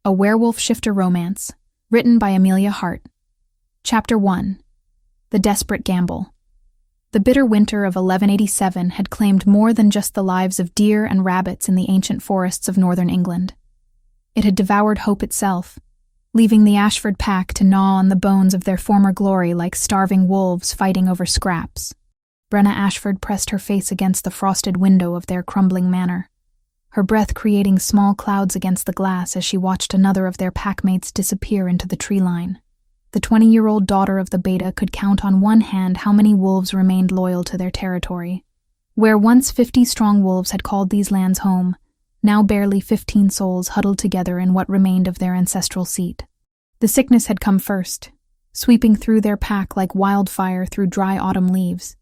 A Werewolf Shifter Romance, written by Amelia Hart. Chapter 1. The Desperate Gamble. The bitter winter of 1187 had claimed more than just the lives of deer and rabbits in the ancient forests of northern England. It had devoured hope itself, leaving the Ashford pack to gnaw on the bones of their former glory like starving wolves fighting over scraps. Brenna Ashford pressed her face against the frosted window of their crumbling manor, her breath creating small clouds against the glass as she watched another of their packmates disappear into the tree line. The 20-year-old daughter of the Beta could count on one hand how many wolves remained loyal to their territory. Where once 50 strong wolves had called these lands home, now barely 15 souls huddled together in what remained of their ancestral seat. The sickness had come first, sweeping through their pack like wildfire through dry autumn leaves.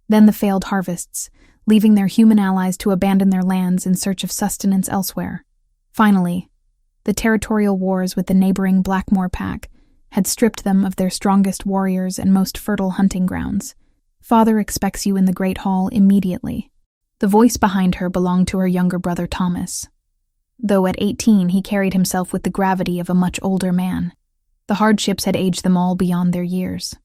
Then the failed harvests, leaving their human allies to abandon their lands in search of sustenance elsewhere. Finally, the territorial wars with the neighboring Blackmoor pack had stripped them of their strongest warriors and most fertile hunting grounds. "Father expects you in the Great Hall immediately." The voice behind her belonged to her younger brother Thomas. Though at 18 he carried himself with the gravity of a much older man. The hardships had aged them all beyond their years.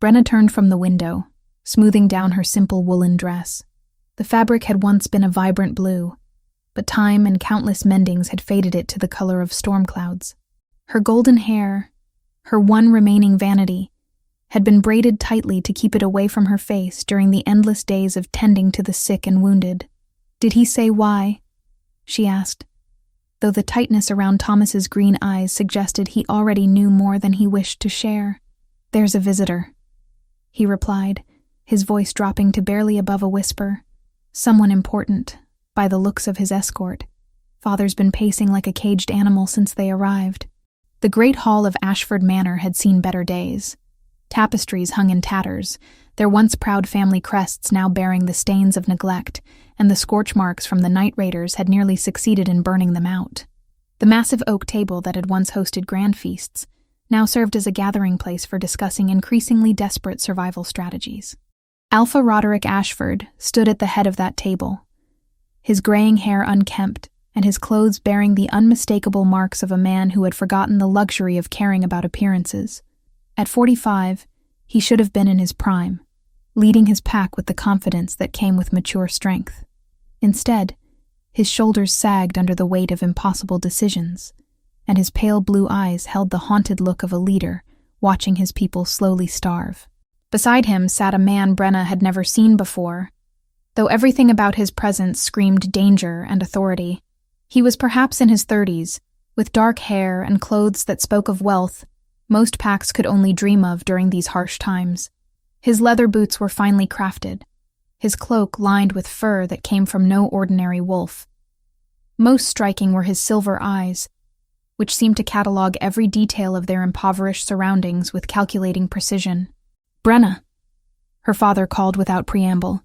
Brenna turned from the window, smoothing down her simple woolen dress. The fabric had once been a vibrant blue, but time and countless mendings had faded it to the color of storm clouds. Her golden hair, her one remaining vanity, had been braided tightly to keep it away from her face during the endless days of tending to the sick and wounded. "Did he say why?" she asked, though the tightness around Thomas's green eyes suggested he already knew more than he wished to share. "There's a visitor," he replied, his voice dropping to barely above a whisper. "Someone important, by the looks of his escort. Father's been pacing like a caged animal since they arrived." The great hall of Ashford Manor had seen better days. Tapestries hung in tatters, their once proud family crests now bearing the stains of neglect, and the scorch marks from the night raiders had nearly succeeded in burning them out. The massive oak table that had once hosted grand feasts now served as a gathering place for discussing increasingly desperate survival strategies. Alpha Roderick Ashford stood at the head of that table, his graying hair unkempt and his clothes bearing the unmistakable marks of a man who had forgotten the luxury of caring about appearances. At 45, he should have been in his prime, leading his pack with the confidence that came with mature strength. Instead, his shoulders sagged under the weight of impossible decisions, and his pale blue eyes held the haunted look of a leader watching his people slowly starve. Beside him sat a man Brenna had never seen before, though everything about his presence screamed danger and authority. He was perhaps in his 30s, with dark hair and clothes that spoke of wealth most packs could only dream of during these harsh times. His leather boots were finely crafted, his cloak lined with fur that came from no ordinary wolf. Most striking were his silver eyes, which seemed to catalog every detail of their impoverished surroundings with calculating precision. "Brenna," her father called without preamble.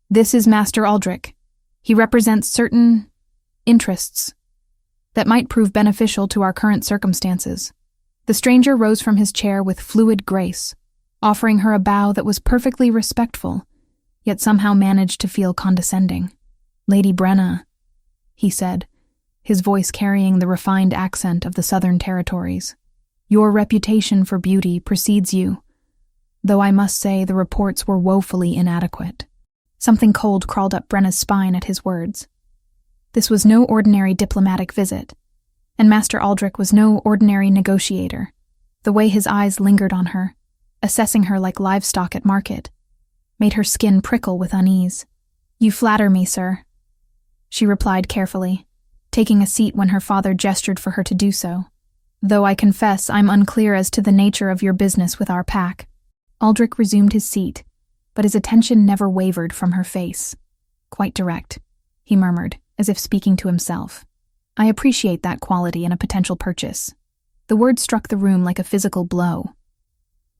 "This is Master Aldrich. He represents certain interests that might prove beneficial to our current circumstances." The stranger rose from his chair with fluid grace, offering her a bow that was perfectly respectful, yet somehow managed to feel condescending. "Lady Brenna," he said, his voice carrying the refined accent of the Southern Territories. "Your reputation for beauty precedes you, though I must say the reports were woefully inadequate." Something cold crawled up Brenna's spine at his words. This was no ordinary diplomatic visit, and Master Aldrich was no ordinary negotiator. The way his eyes lingered on her, assessing her like livestock at market, made her skin prickle with unease. "You flatter me, sir," she replied carefully, taking a seat when her father gestured for her to do so. "Though I confess I'm unclear as to the nature of your business with our pack." Aldrich resumed his seat, but his attention never wavered from her face. "Quite direct," he murmured, as if speaking to himself. "I appreciate that quality in a potential purchase." The word struck the room like a physical blow.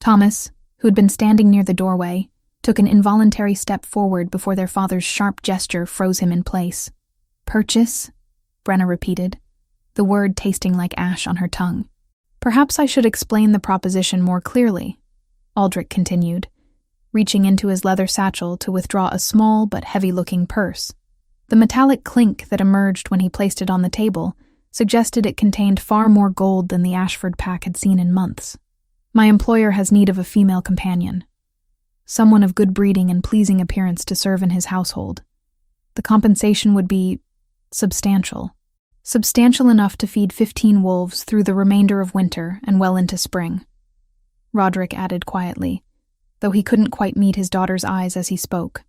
Thomas, who had been standing near the doorway, took an involuntary step forward before their father's sharp gesture froze him in place. "Purchase?" Brenna repeated, the word tasting like ash on her tongue. "Perhaps I should explain the proposition more clearly," Aldrich continued, reaching into his leather satchel to withdraw a small but heavy-looking purse. The metallic clink that emerged when he placed it on the table suggested it contained far more gold than the Ashford pack had seen in months. My employer has need of a female companion, someone of good breeding and pleasing appearance to serve in his household. The compensation would be substantial enough to feed 15 wolves through the remainder of winter and well into spring. Roderick added quietly, though he couldn't quite meet his daughter's eyes as he spoke.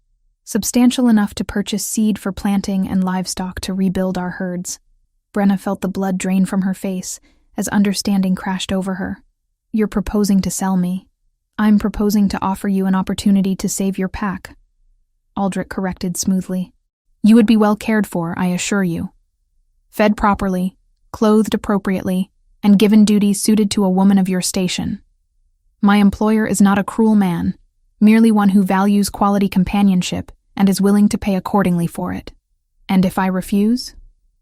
Substantial enough to purchase seed for planting and livestock to rebuild our herds. Brenna felt the blood drain from her face as understanding crashed over her. You're proposing to sell me. I'm proposing to offer you an opportunity to save your pack, Aldrich corrected smoothly. You would be well cared for, I assure you. Fed properly, clothed appropriately, and given duties suited to a woman of your station. My employer is not a cruel man, merely one who values quality companionship and is willing to pay accordingly for it. And if I refuse?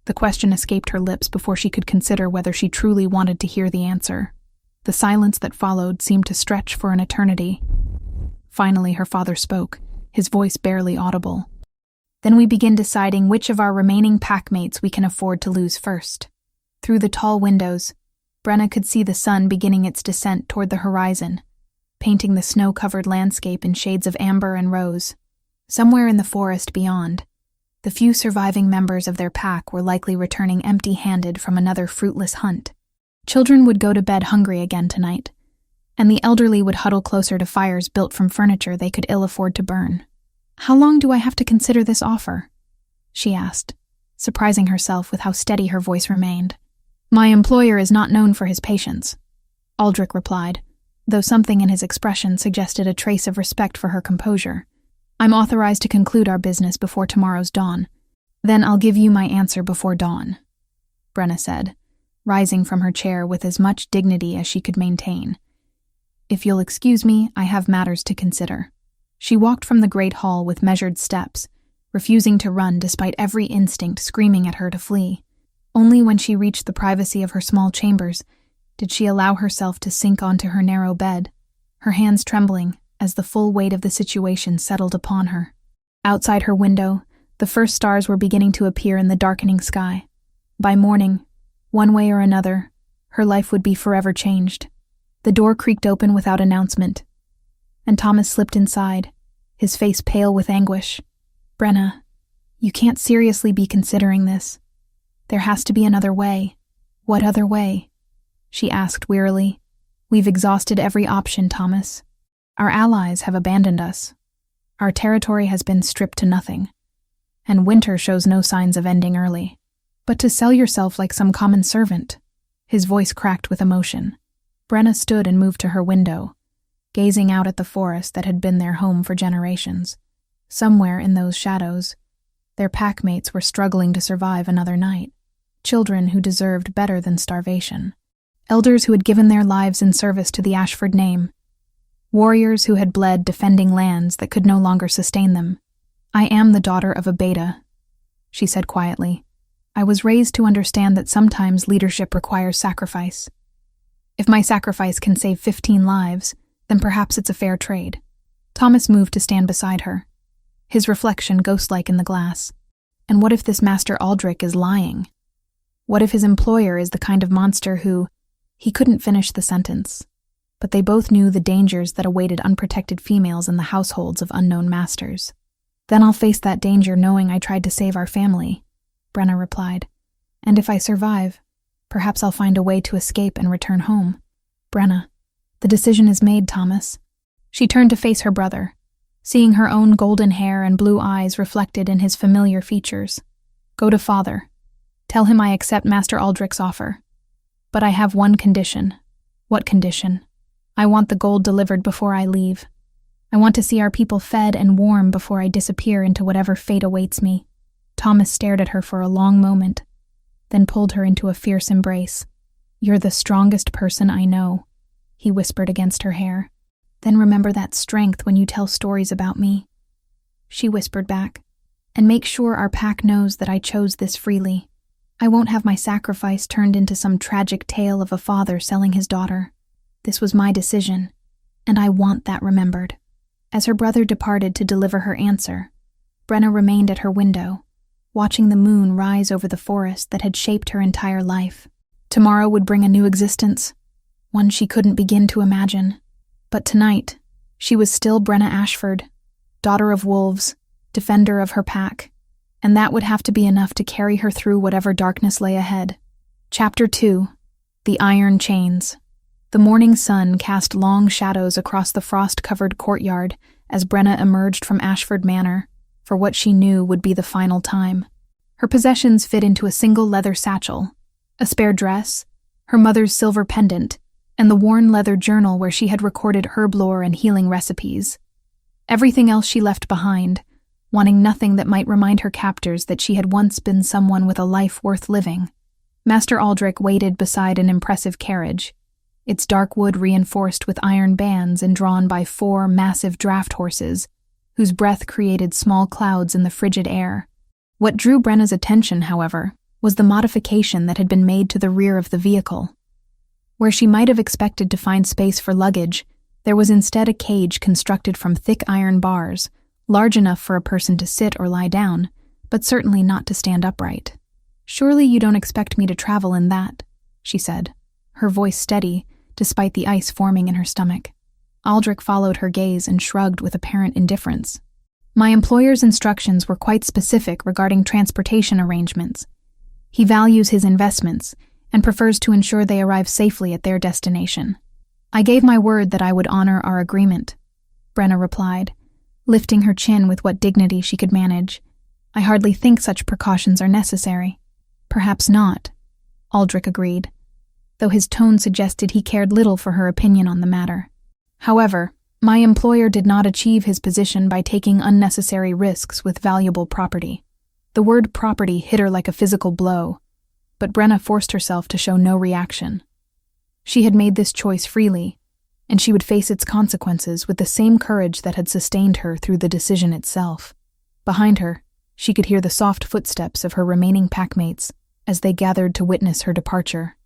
The question escaped her lips before she could consider whether she truly wanted to hear the answer. The silence that followed seemed to stretch for an eternity. Finally, her father spoke, his voice barely audible. Then we begin deciding which of our remaining packmates we can afford to lose first. Through the tall windows, Brenna could see the sun beginning its descent toward the horizon, painting the snow-covered landscape in shades of amber and rose. Somewhere in the forest beyond, the few surviving members of their pack were likely returning empty-handed from another fruitless hunt. Children would go to bed hungry again tonight, and the elderly would huddle closer to fires built from furniture they could ill afford to burn. How long do I have to consider this offer? She asked, surprising herself with how steady her voice remained. My employer is not known for his patience, Aldrich replied, though something in his expression suggested a trace of respect for her composure. I'm authorized to conclude our business before tomorrow's dawn. Then I'll give you my answer before dawn, Brenna said, rising from her chair with as much dignity as she could maintain. If you'll excuse me, I have matters to consider. She walked from the great hall with measured steps, refusing to run despite every instinct screaming at her to flee. Only when she reached the privacy of her small chambers did she allow herself to sink onto her narrow bed, her hands trembling as the full weight of the situation settled upon her. Outside her window, the first stars were beginning to appear in the darkening sky. By morning, one way or another, her life would be forever changed. The door creaked open without announcement, and Thomas slipped inside, his face pale with anguish. Brenna, you can't seriously be considering this. There has to be another way. What other way? She asked wearily. We've exhausted every option, Thomas. Our allies have abandoned us. Our territory has been stripped to nothing, and winter shows no signs of ending early. But to sell yourself like some common servant, his voice cracked with emotion. Brenna stood and moved to her window, gazing out at the forest that had been their home for generations. Somewhere in those shadows, their packmates were struggling to survive another night. Children who deserved better than starvation. Elders who had given their lives in service to the Ashford name. Warriors who had bled defending lands that could no longer sustain them. I am the daughter of a beta, she said quietly. I was raised to understand that sometimes leadership requires sacrifice. If my sacrifice can save 15 lives, then perhaps it's a fair trade. Thomas moved to stand beside her, his reflection ghost-like in the glass. And what if this Master Aldrich is lying? What if his employer is the kind of monster who... He couldn't finish the sentence, but they both knew the dangers that awaited unprotected females in the households of unknown masters. Then I'll face that danger knowing I tried to save our family, Brenna replied. And if I survive, perhaps I'll find a way to escape and return home. Brenna, the decision is made, Thomas. She turned to face her brother, seeing her own golden hair and blue eyes reflected in his familiar features. Go to father. Tell him I accept Master Aldrich's offer. But I have one condition. What condition? I want the gold delivered before I leave. I want to see our people fed and warm before I disappear into whatever fate awaits me. Thomas stared at her for a long moment, then pulled her into a fierce embrace. You're the strongest person I know, he whispered against her hair. Then remember that strength when you tell stories about me, she whispered back. And make sure our pack knows that I chose this freely. I won't have my sacrifice turned into some tragic tale of a father selling his daughter. This was my decision, and I want that remembered. As her brother departed to deliver her answer, Brenna remained at her window, watching the moon rise over the forest that had shaped her entire life. Tomorrow would bring a new existence, one she couldn't begin to imagine. But tonight, she was still Brenna Ashford, daughter of wolves, defender of her pack, and that would have to be enough to carry her through whatever darkness lay ahead. Chapter 2. The Iron Chains. The morning sun cast long shadows across the frost-covered courtyard as Brenna emerged from Ashford Manor for what she knew would be the final time. Her possessions fit into a single leather satchel, a spare dress, her mother's silver pendant, and the worn leather journal where she had recorded herb lore and healing recipes. Everything else she left behind, wanting nothing that might remind her captors that she had once been someone with a life worth living. Master Aldrich waited beside an impressive carriage, its dark wood reinforced with iron bands and drawn by 4 massive draft horses, whose breath created small clouds in the frigid air. What drew Brenna's attention, however, was the modification that had been made to the rear of the vehicle. Where she might have expected to find space for luggage, there was instead a cage constructed from thick iron bars, large enough for a person to sit or lie down, but certainly not to stand upright. "Surely you don't expect me to travel in that," she said, her voice steady, despite the ice forming in her stomach. Aldrich followed her gaze and shrugged with apparent indifference. "My employer's instructions were quite specific regarding transportation arrangements. He values his investments and prefers to ensure they arrive safely at their destination. I gave my word that I would honor our agreement," Brenna replied, lifting her chin with what dignity she could manage. "I hardly think such precautions are necessary." "Perhaps not," Aldrich agreed, though his tone suggested he cared little for her opinion on the matter. "However, my employer did not achieve his position by taking unnecessary risks with valuable property." The word property hit her like a physical blow, but Brenna forced herself to show no reaction. She had made this choice freely, and she would face its consequences with the same courage that had sustained her through the decision itself. Behind her, she could hear the soft footsteps of her remaining packmates as they gathered to witness her departure.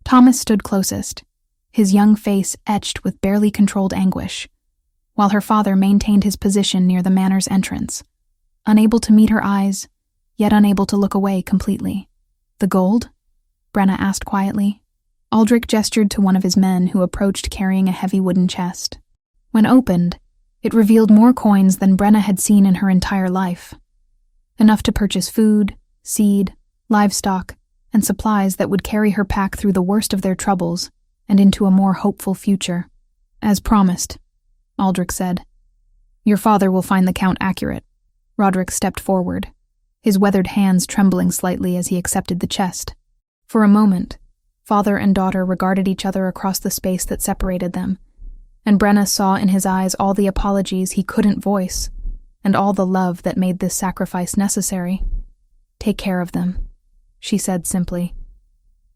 Thomas stood closest, his young face etched with barely controlled anguish, while her father maintained his position near the manor's entrance, unable to meet her eyes, yet unable to look away completely. "The gold?" Brenna asked quietly. Aldrich gestured to one of his men who approached carrying a heavy wooden chest. When opened, it revealed more coins than Brenna had seen in her entire life. Enough to purchase food, seed, livestock, and supplies that would carry her pack through the worst of their troubles and into a more hopeful future. "As promised," Aldrich said. "Your father will find the count accurate." Roderick stepped forward, his weathered hands trembling slightly as he accepted the chest. For a moment, father and daughter regarded each other across the space that separated them, and Brenna saw in his eyes all the apologies he couldn't voice, and all the love that made this sacrifice necessary. "Take care of them," she said simply,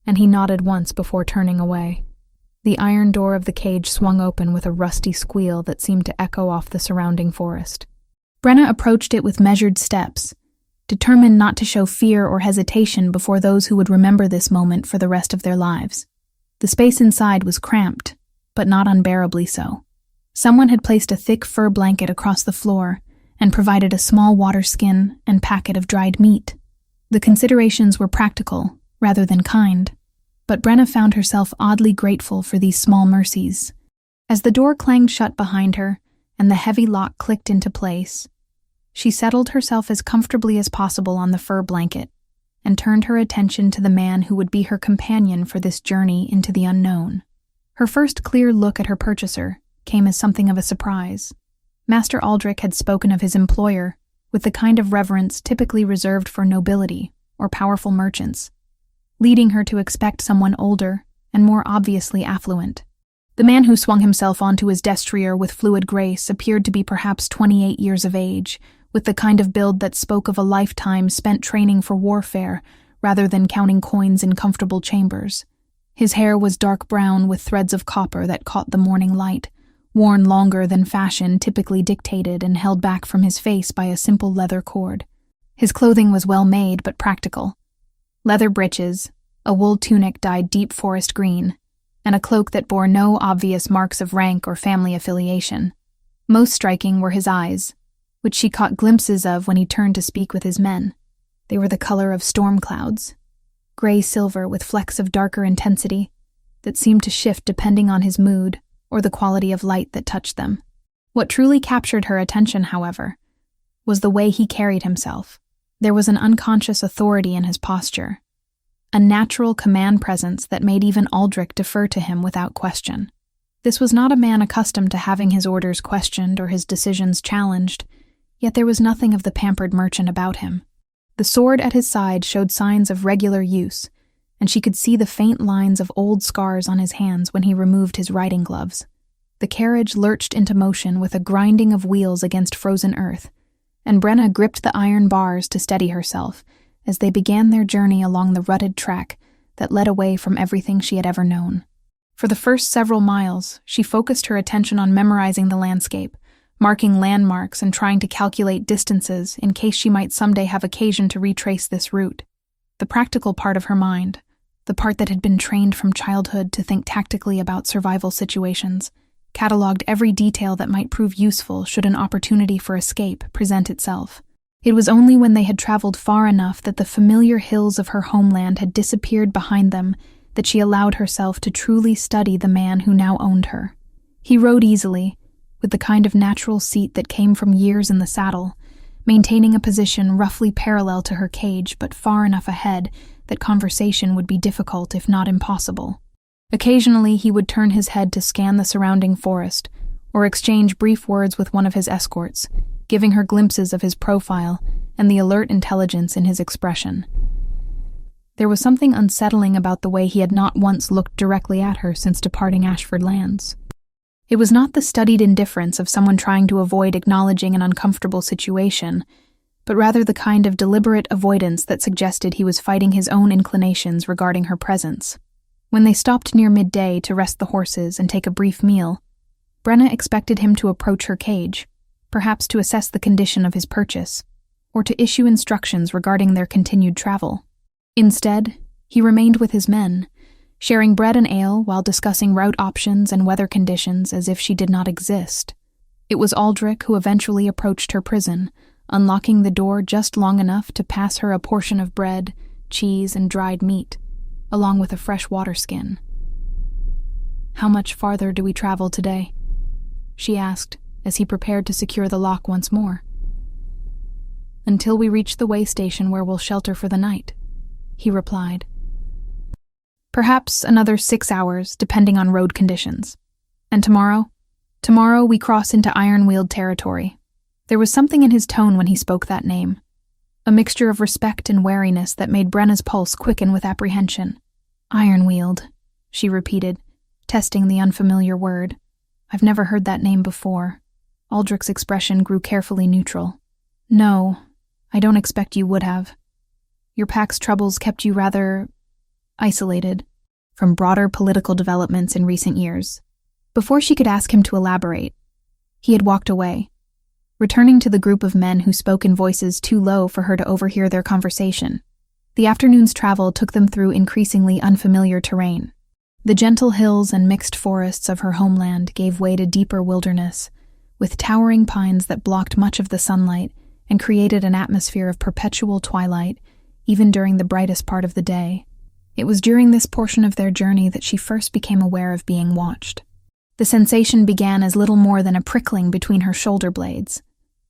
and he nodded once before turning away. The iron door of the cage swung open with a rusty squeal that seemed to echo off the surrounding forest. Brenna approached it with measured steps, determined not to show fear or hesitation before those who would remember this moment for the rest of their lives. The space inside was cramped, but not unbearably so. Someone had placed a thick fur blanket across the floor and provided a small water skin and packet of dried meat. The considerations were practical, rather than kind, but Brenna found herself oddly grateful for these small mercies. As the door clanged shut behind her and the heavy lock clicked into place, she settled herself as comfortably as possible on the fur blanket and turned her attention to the man who would be her companion for this journey into the unknown. Her first clear look at her purchaser came as something of a surprise. Master Aldrich had spoken of his employer with the kind of reverence typically reserved for nobility or powerful merchants, leading her to expect someone older and more obviously affluent. The man who swung himself onto his destrier with fluid grace appeared to be perhaps 28 years of age, with the kind of build that spoke of a lifetime spent training for warfare rather than counting coins in comfortable chambers. His hair was dark brown with threads of copper that caught the morning light, worn longer than fashion typically dictated and held back from his face by a simple leather cord. His clothing was well made but practical. Leather breeches, a wool tunic dyed deep forest green, and a cloak that bore no obvious marks of rank or family affiliation. Most striking were his eyes, which she caught glimpses of when he turned to speak with his men. They were the color of storm clouds, gray-silver with flecks of darker intensity that seemed to shift depending on his mood or the quality of light that touched them. What truly captured her attention, however, was the way he carried himself. There was an unconscious authority in his posture, a natural command presence that made even Aldrich defer to him without question. This was not a man accustomed to having his orders questioned or his decisions challenged, yet there was nothing of the pampered merchant about him. The sword at his side showed signs of regular use, and she could see the faint lines of old scars on his hands when he removed his riding gloves. The carriage lurched into motion with a grinding of wheels against frozen earth, and Brenna gripped the iron bars to steady herself as they began their journey along the rutted track that led away from everything she had ever known. For the first several miles, she focused her attention on memorizing the landscape, marking landmarks and trying to calculate distances in case she might someday have occasion to retrace this route. The practical part of her mind, the part that had been trained from childhood to think tactically about survival situations, cataloged every detail that might prove useful should an opportunity for escape present itself. It was only when they had traveled far enough that the familiar hills of her homeland had disappeared behind them that she allowed herself to truly study the man who now owned her. He rode easily, with the kind of natural seat that came from years in the saddle, maintaining a position roughly parallel to her cage but far enough ahead that conversation would be difficult if not impossible. Occasionally he would turn his head to scan the surrounding forest, or exchange brief words with one of his escorts, giving her glimpses of his profile and the alert intelligence in his expression. There was something unsettling about the way he had not once looked directly at her since departing Ashford Lands. It was not the studied indifference of someone trying to avoid acknowledging an uncomfortable situation, but rather the kind of deliberate avoidance that suggested he was fighting his own inclinations regarding her presence. When they stopped near midday to rest the horses and take a brief meal, Brenna expected him to approach her cage, perhaps to assess the condition of his purchase, or to issue instructions regarding their continued travel. Instead, he remained with his men, sharing bread and ale while discussing route options and weather conditions as if she did not exist. It was Aldrich who eventually approached her prison, unlocking the door just long enough to pass her a portion of bread, cheese, and dried meat, along with a fresh water skin. "How much farther do we travel today?" she asked as he prepared to secure the lock once more. "Until we reach the way station where we'll shelter for the night," he replied. "Perhaps another 6 hours, depending on road conditions. And tomorrow? Tomorrow we cross into Iron-Weald territory." There was something in his tone when he spoke that name, a mixture of respect and wariness that made Brenna's pulse quicken with apprehension. "Iron-Weald," she repeated, testing the unfamiliar word. "I've never heard that name before." Aldrich's expression grew carefully neutral. "No, I don't expect you would have. Your pack's troubles kept you rather isolated from broader political developments in recent years." Before she could ask him to elaborate, he had walked away, returning to the group of men who spoke in voices too low for her to overhear their conversation. The afternoon's travel took them through increasingly unfamiliar terrain. The gentle hills and mixed forests of her homeland gave way to deeper wilderness, with towering pines that blocked much of the sunlight and created an atmosphere of perpetual twilight, even during the brightest part of the day. It was during this portion of their journey that she first became aware of being watched. The sensation began as little more than a prickling between her shoulder blades,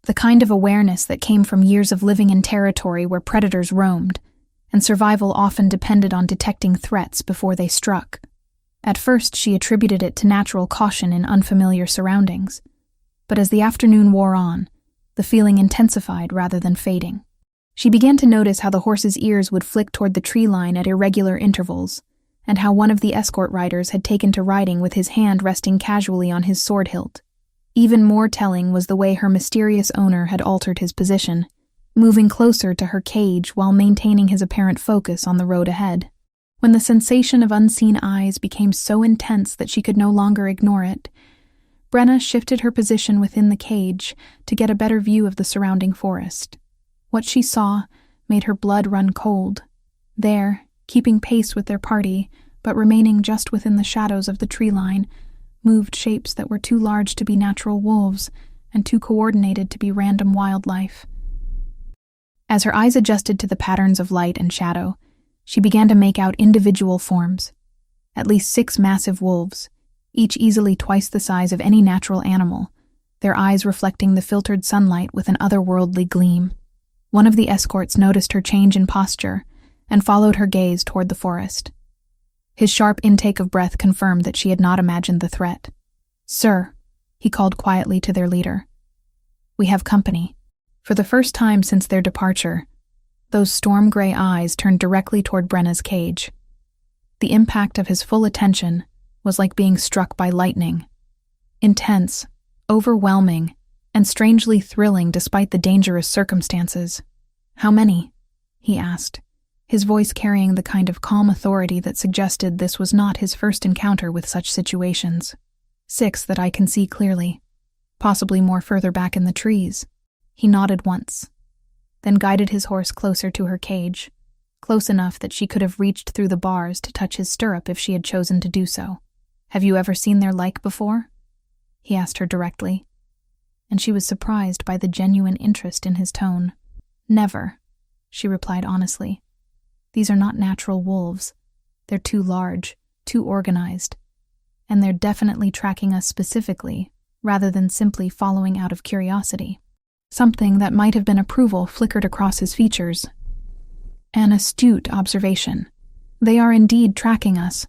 the kind of awareness that came from years of living in territory where predators roamed, and survival often depended on detecting threats before they struck. At first, she attributed it to natural caution in unfamiliar surroundings, but as the afternoon wore on, the feeling intensified rather than fading. She began to notice how the horse's ears would flick toward the tree line at irregular intervals, and how one of the escort riders had taken to riding with his hand resting casually on his sword hilt. Even more telling was the way her mysterious owner had altered his position, moving closer to her cage while maintaining his apparent focus on the road ahead. When the sensation of unseen eyes became so intense that she could no longer ignore it, Brenna shifted her position within the cage to get a better view of the surrounding forest. What she saw made her blood run cold. There, keeping pace with their party, but remaining just within the shadows of the tree line, moved shapes that were too large to be natural wolves and too coordinated to be random wildlife. As her eyes adjusted to the patterns of light and shadow, she began to make out individual forms. At least 6 massive wolves, each easily twice the size of any natural animal, their eyes reflecting the filtered sunlight with an otherworldly gleam. One of the escorts noticed her change in posture and followed her gaze toward the forest. His sharp intake of breath confirmed that she had not imagined the threat. "Sir," he called quietly to their leader. "We have company." For the first time since their departure, those storm-gray eyes turned directly toward Brenna's cage. The impact of his full attention was like being struck by lightning. Intense, overwhelming, and strangely thrilling despite the dangerous circumstances. "How many?" he asked, his voice carrying the kind of calm authority that suggested this was not his first encounter with such situations. 6 that I can see clearly, possibly more further back in the trees." He nodded once, then guided his horse closer to her cage, close enough that she could have reached through the bars to touch his stirrup if she had chosen to do so. "Have you ever seen their like before?" he asked her directly, and she was surprised by the genuine interest in his tone. "Never," she replied honestly. "These are not natural wolves. They're too large, too organized, and they're definitely tracking us specifically, rather than simply following out of curiosity." Something that might have been approval flickered across his features. "An astute observation. They are indeed tracking us,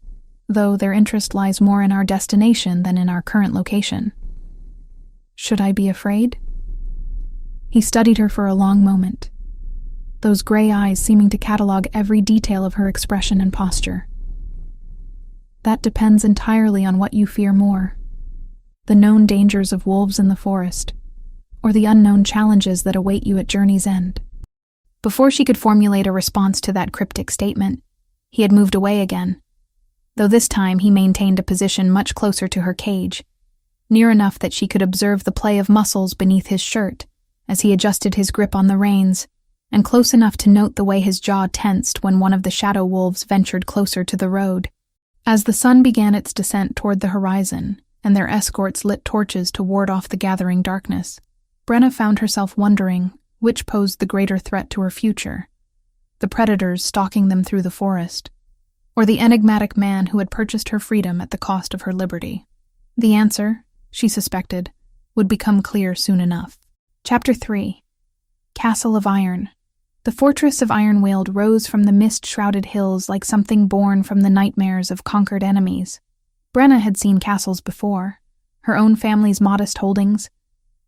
though their interest lies more in our destination than in our current location." "Should I be afraid?" He studied her for a long moment, those gray eyes seeming to catalog every detail of her expression and posture. "That depends entirely on what you fear more. The known dangers of wolves in the forest, or the unknown challenges that await you at journey's end." Before she could formulate a response to that cryptic statement, he had moved away again, though this time he maintained a position much closer to her cage, near enough that she could observe the play of muscles beneath his shirt as he adjusted his grip on the reins, and close enough to note the way his jaw tensed when one of the shadow wolves ventured closer to the road. As the sun began its descent toward the horizon, and their escorts lit torches to ward off the gathering darkness, Brenna found herself wondering which posed the greater threat to her future, the predators stalking them through the forest, or the enigmatic man who had purchased her freedom at the cost of her liberty. The answer, she suspected, would become clear soon enough. Chapter 3. Castle of Iron. The fortress of Ironweald rose from the mist-shrouded hills like something born from the nightmares of conquered enemies. Brenna had seen castles before, her own family's modest holdings,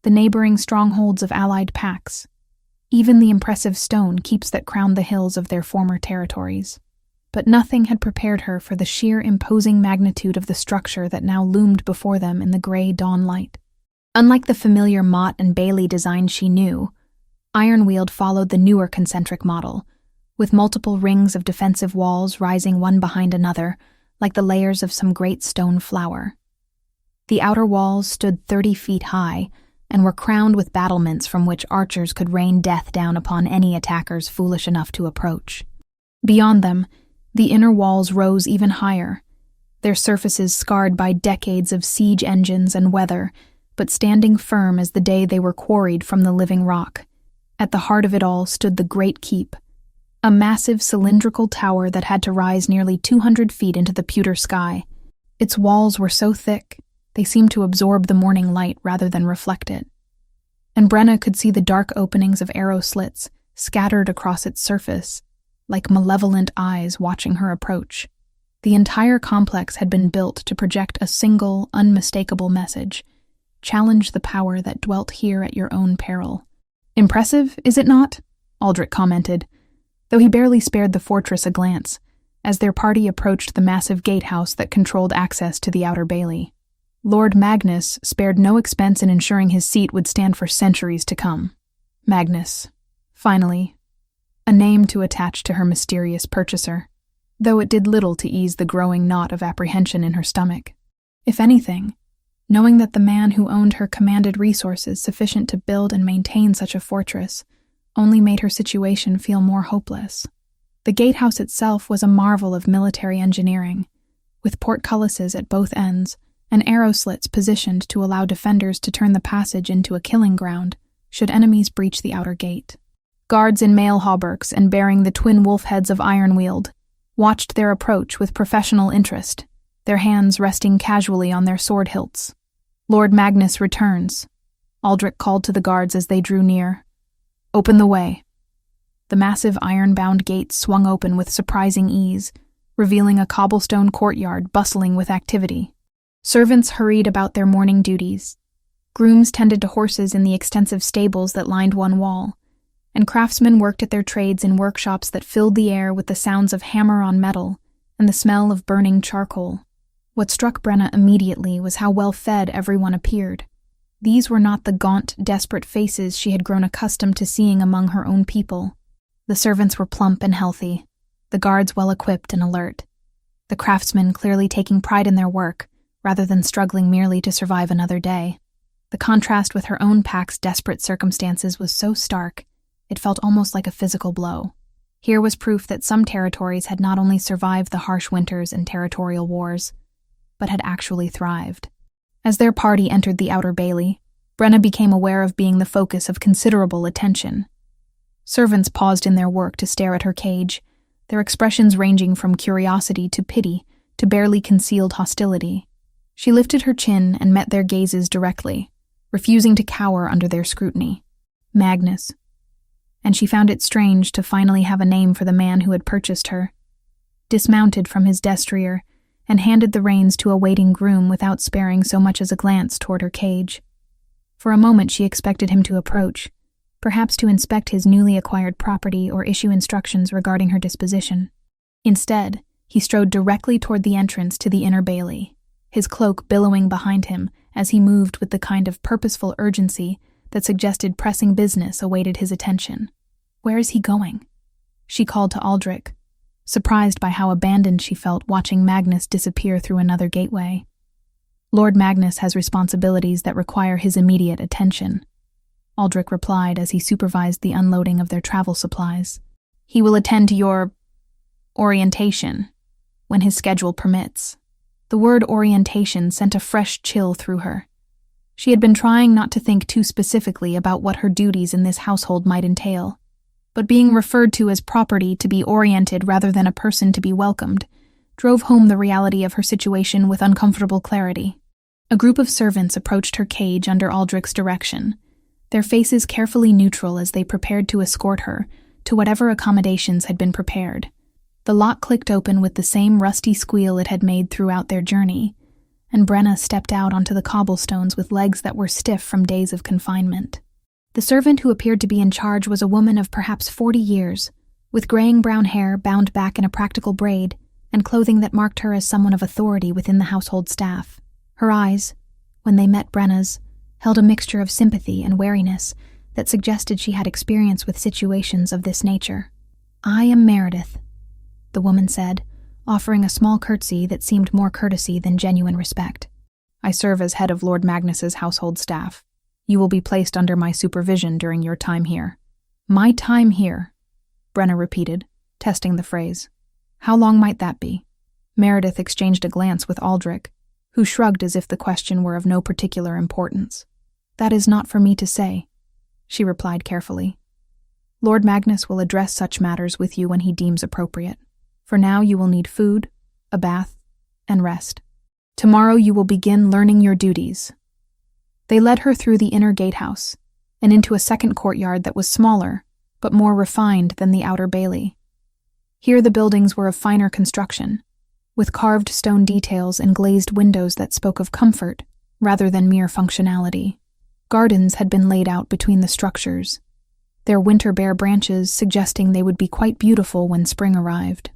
the neighboring strongholds of allied packs, even the impressive stone keeps that crowned the hills of their former territories. But nothing had prepared her for the sheer imposing magnitude of the structure that now loomed before them in the gray dawn light. Unlike the familiar Mott and Bailey design she knew, Ironweald followed the newer concentric model, with multiple rings of defensive walls rising one behind another, like the layers of some great stone flower. The outer walls stood 30 feet high, and were crowned with battlements from which archers could rain death down upon any attackers foolish enough to approach. Beyond them, the inner walls rose even higher, their surfaces scarred by decades of siege engines and weather, but standing firm as the day they were quarried from the living rock. At the heart of it all stood the Great Keep, a massive cylindrical tower that had to rise nearly 200 feet into the pewter sky. Its walls were so thick, they seemed to absorb the morning light rather than reflect it. And Brenna could see the dark openings of arrow slits scattered across its surface, like malevolent eyes watching her approach. The entire complex had been built to project a single, unmistakable message: challenge the power that dwelt here at your own peril. "Impressive, is it not?" Aldrich commented, though he barely spared the fortress a glance, as their party approached the massive gatehouse that controlled access to the outer bailey. Lord Magnus spared no expense in ensuring his seat would stand for centuries to come. Magnus, finally, a name to attach to her mysterious purchaser, though it did little to ease the growing knot of apprehension in her stomach. If anything, knowing that the man who owned her commanded resources sufficient to build and maintain such a fortress only made her situation feel more hopeless. The gatehouse itself was a marvel of military engineering, with portcullises at both ends and arrow slits positioned to allow defenders to turn the passage into a killing ground should enemies breach the outer gate. Guards in mail hauberks and bearing the twin wolf heads of Ironweald watched their approach with professional interest, their hands resting casually on their sword hilts. Lord Magnus returns, Aldrich called to the guards as they drew near. Open the way. The massive iron-bound gates swung open with surprising ease, revealing a cobblestone courtyard bustling with activity. Servants hurried about their morning duties. Grooms tended to horses in the extensive stables that lined one wall, and craftsmen worked at their trades in workshops that filled the air with the sounds of hammer on metal and the smell of burning charcoal. What struck Brenna immediately was how well fed everyone appeared. These were not the gaunt, desperate faces she had grown accustomed to seeing among her own people. The servants were plump and healthy, the guards well-equipped and alert, the craftsmen clearly taking pride in their work, rather than struggling merely to survive another day. The contrast with her own pack's desperate circumstances was so stark, it felt almost like a physical blow. Here was proof that some territories had not only survived the harsh winters and territorial wars, but had actually thrived. As their party entered the outer bailey, Brenna became aware of being the focus of considerable attention. Servants paused in their work to stare at her cage, their expressions ranging from curiosity to pity to barely concealed hostility. She lifted her chin and met their gazes directly, refusing to cower under their scrutiny. Magnus. And she found it strange to finally have a name for the man who had purchased her. Dismounted from his destrier and handed the reins to a waiting groom without sparing so much as a glance toward her cage. For a moment she expected him to approach, perhaps to inspect his newly acquired property or issue instructions regarding her disposition. Instead, he strode directly toward the entrance to the inner bailey, his cloak billowing behind him as he moved with the kind of purposeful urgency that suggested pressing business awaited his attention. Where is he going? She called to Aldrich, surprised by how abandoned she felt watching Magnus disappear through another gateway. Lord Magnus has responsibilities that require his immediate attention, Aldrich replied as he supervised the unloading of their travel supplies. He will attend to your orientation when his schedule permits. The word orientation sent a fresh chill through her. She had been trying not to think too specifically about what her duties in this household might entail, but being referred to as property to be oriented rather than a person to be welcomed drove home the reality of her situation with uncomfortable clarity. A group of servants approached her cage under Aldrich's direction, their faces carefully neutral as they prepared to escort her to whatever accommodations had been prepared. The lock clicked open with the same rusty squeal it had made throughout their journey, and Brenna stepped out onto the cobblestones with legs that were stiff from days of confinement. The servant who appeared to be in charge was a woman of perhaps 40 years, with graying brown hair bound back in a practical braid, and clothing that marked her as someone of authority within the household staff. Her eyes, when they met Brenna's, held a mixture of sympathy and wariness that suggested she had experience with situations of this nature. "I am Meredith," the woman said, offering a small curtsy that seemed more courtesy than genuine respect. "I serve as head of Lord Magnus's household staff. You will be placed under my supervision during your time here." "My time here," Brenna repeated, testing the phrase. "How long might that be?" Meredith exchanged a glance with Aldrich, who shrugged as if the question were of no particular importance. "That is not for me to say," she replied carefully. "Lord Magnus will address such matters with you when he deems appropriate. For now you will need food, a bath, and rest. Tomorrow you will begin learning your duties." They led her through the inner gatehouse, and into a second courtyard that was smaller, but more refined than the outer bailey. Here the buildings were of finer construction, with carved stone details and glazed windows that spoke of comfort rather than mere functionality. Gardens had been laid out between the structures, their winter bare branches suggesting they would be quite beautiful when spring arrived.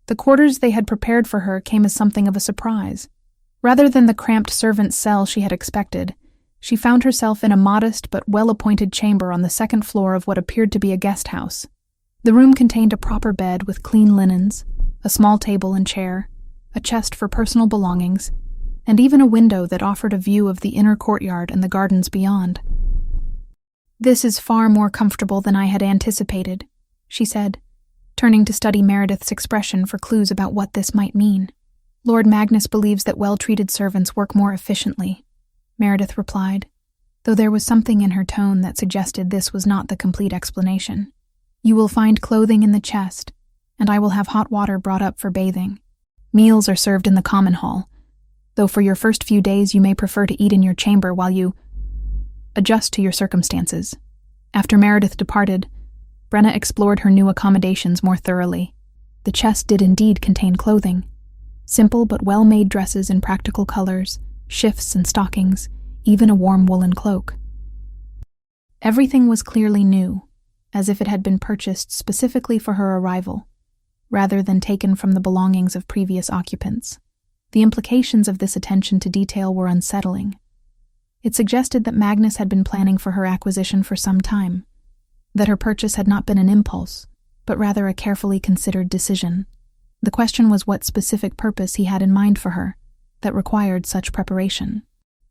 The quarters they had prepared for her came as something of a surprise. Rather than the cramped servant's cell she had expected, she found herself in a modest but well-appointed chamber on the second floor of what appeared to be a guest house. The room contained a proper bed with clean linens, a small table and chair, a chest for personal belongings, and even a window that offered a view of the inner courtyard and the gardens beyond. "This is far more comfortable than I had anticipated," she said, turning to study Meredith's expression for clues about what this might mean. "Lord Magnus believes that well-treated servants work more efficiently," Meredith replied, though there was something in her tone that suggested this was not the complete explanation. You will find clothing in the chest, and I will have hot water brought up for bathing. Meals are served in the common hall, though for your first few days you may prefer to eat in your chamber while you adjust to your circumstances. After Meredith departed, Brenna explored her new accommodations more thoroughly. The chest did indeed contain clothing. Simple but well-made dresses in practical colors, shifts and stockings, even a warm woolen cloak. Everything was clearly new, as if it had been purchased specifically for her arrival, rather than taken from the belongings of previous occupants. The implications of this attention to detail were unsettling. It suggested that Magnus had been planning for her acquisition for some time, that her purchase had not been an impulse, but rather a carefully considered decision. The question was what specific purpose he had in mind for her that required such preparation.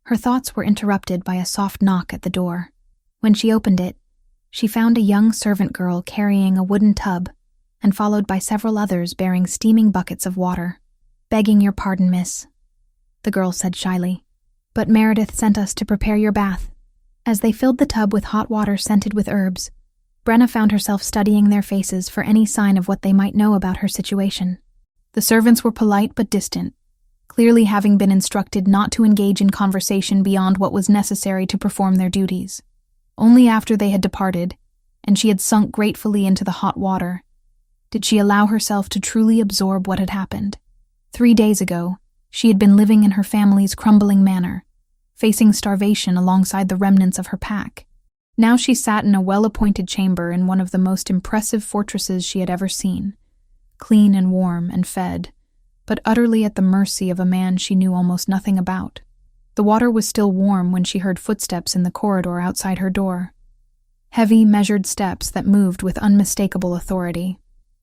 Her thoughts were interrupted by a soft knock at the door. When she opened it, she found a young servant girl carrying a wooden tub and followed by several others bearing steaming buckets of water. "Begging your pardon, miss," the girl said shyly, "but Meredith sent us to prepare your bath." As they filled the tub with hot water scented with herbs, Brenna found herself studying their faces for any sign of what they might know about her situation. The servants were polite but distant, clearly having been instructed not to engage in conversation beyond what was necessary to perform their duties. Only after they had departed, and she had sunk gratefully into the hot water, did she allow herself to truly absorb what had happened. 3 days ago, she had been living in her family's crumbling manor, facing starvation alongside the remnants of her pack. Now she sat in a well-appointed chamber in one of the most impressive fortresses she had ever seen, clean and warm and fed, but utterly at the mercy of a man she knew almost nothing about. The water was still warm when she heard footsteps in the corridor outside her door. Heavy, measured steps that moved with unmistakable authority.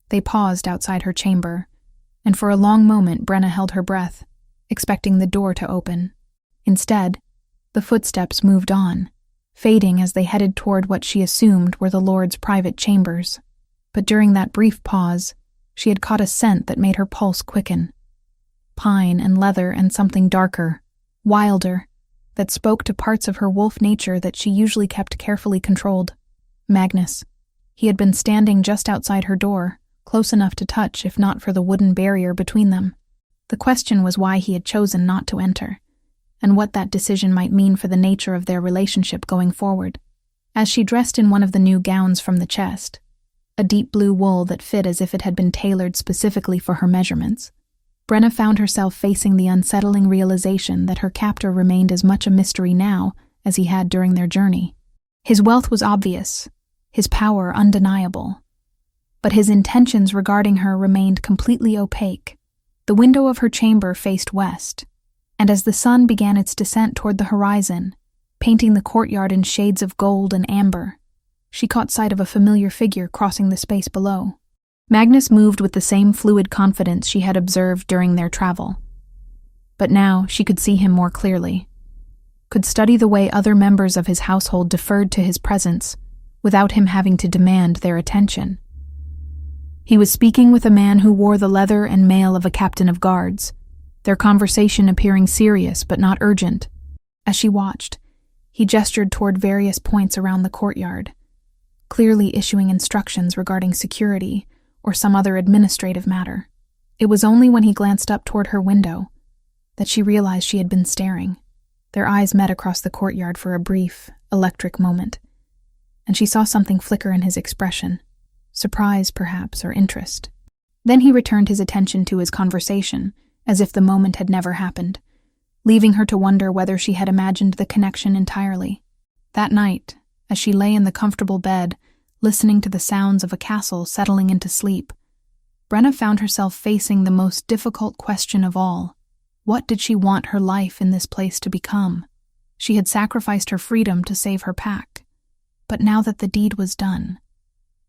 They paused outside her chamber, and for a long moment Brenna held her breath, expecting the door to open. Instead, the footsteps moved on, fading as they headed toward what she assumed were the Lord's private chambers. But during that brief pause, she had caught a scent that made her pulse quicken. Pine and leather and something darker, wilder, that spoke to parts of her wolf nature that she usually kept carefully controlled. Magnus. He had been standing just outside her door, close enough to touch if not for the wooden barrier between them. The question was why he had chosen not to enter, and what that decision might mean for the nature of their relationship going forward. As she dressed in one of the new gowns from the chest, a deep blue wool that fit as if it had been tailored specifically for her measurements, Brenna found herself facing the unsettling realization that her captor remained as much a mystery now as he had during their journey. His wealth was obvious, his power undeniable, but his intentions regarding her remained completely opaque. The window of her chamber faced west, and as the sun began its descent toward the horizon, painting the courtyard in shades of gold and amber, she caught sight of a familiar figure crossing the space below. Magnus moved with the same fluid confidence she had observed during their travel. But now she could see him more clearly, could study the way other members of his household deferred to his presence without him having to demand their attention. He was speaking with a man who wore the leather and mail of a captain of guards, their conversation appearing serious but not urgent. As she watched, he gestured toward various points around the courtyard, clearly issuing instructions regarding security or some other administrative matter. It was only when he glanced up toward her window that she realized she had been staring. Their eyes met across the courtyard for a brief, electric moment, and she saw something flicker in his expression, surprise perhaps, or interest. Then he returned his attention to his conversation, as if the moment had never happened, leaving her to wonder whether she had imagined the connection entirely. That night, as she lay in the comfortable bed, listening to the sounds of a castle settling into sleep, Brenna found herself facing the most difficult question of all. What did she want her life in this place to become? She had sacrificed her freedom to save her pack, but now that the deed was done,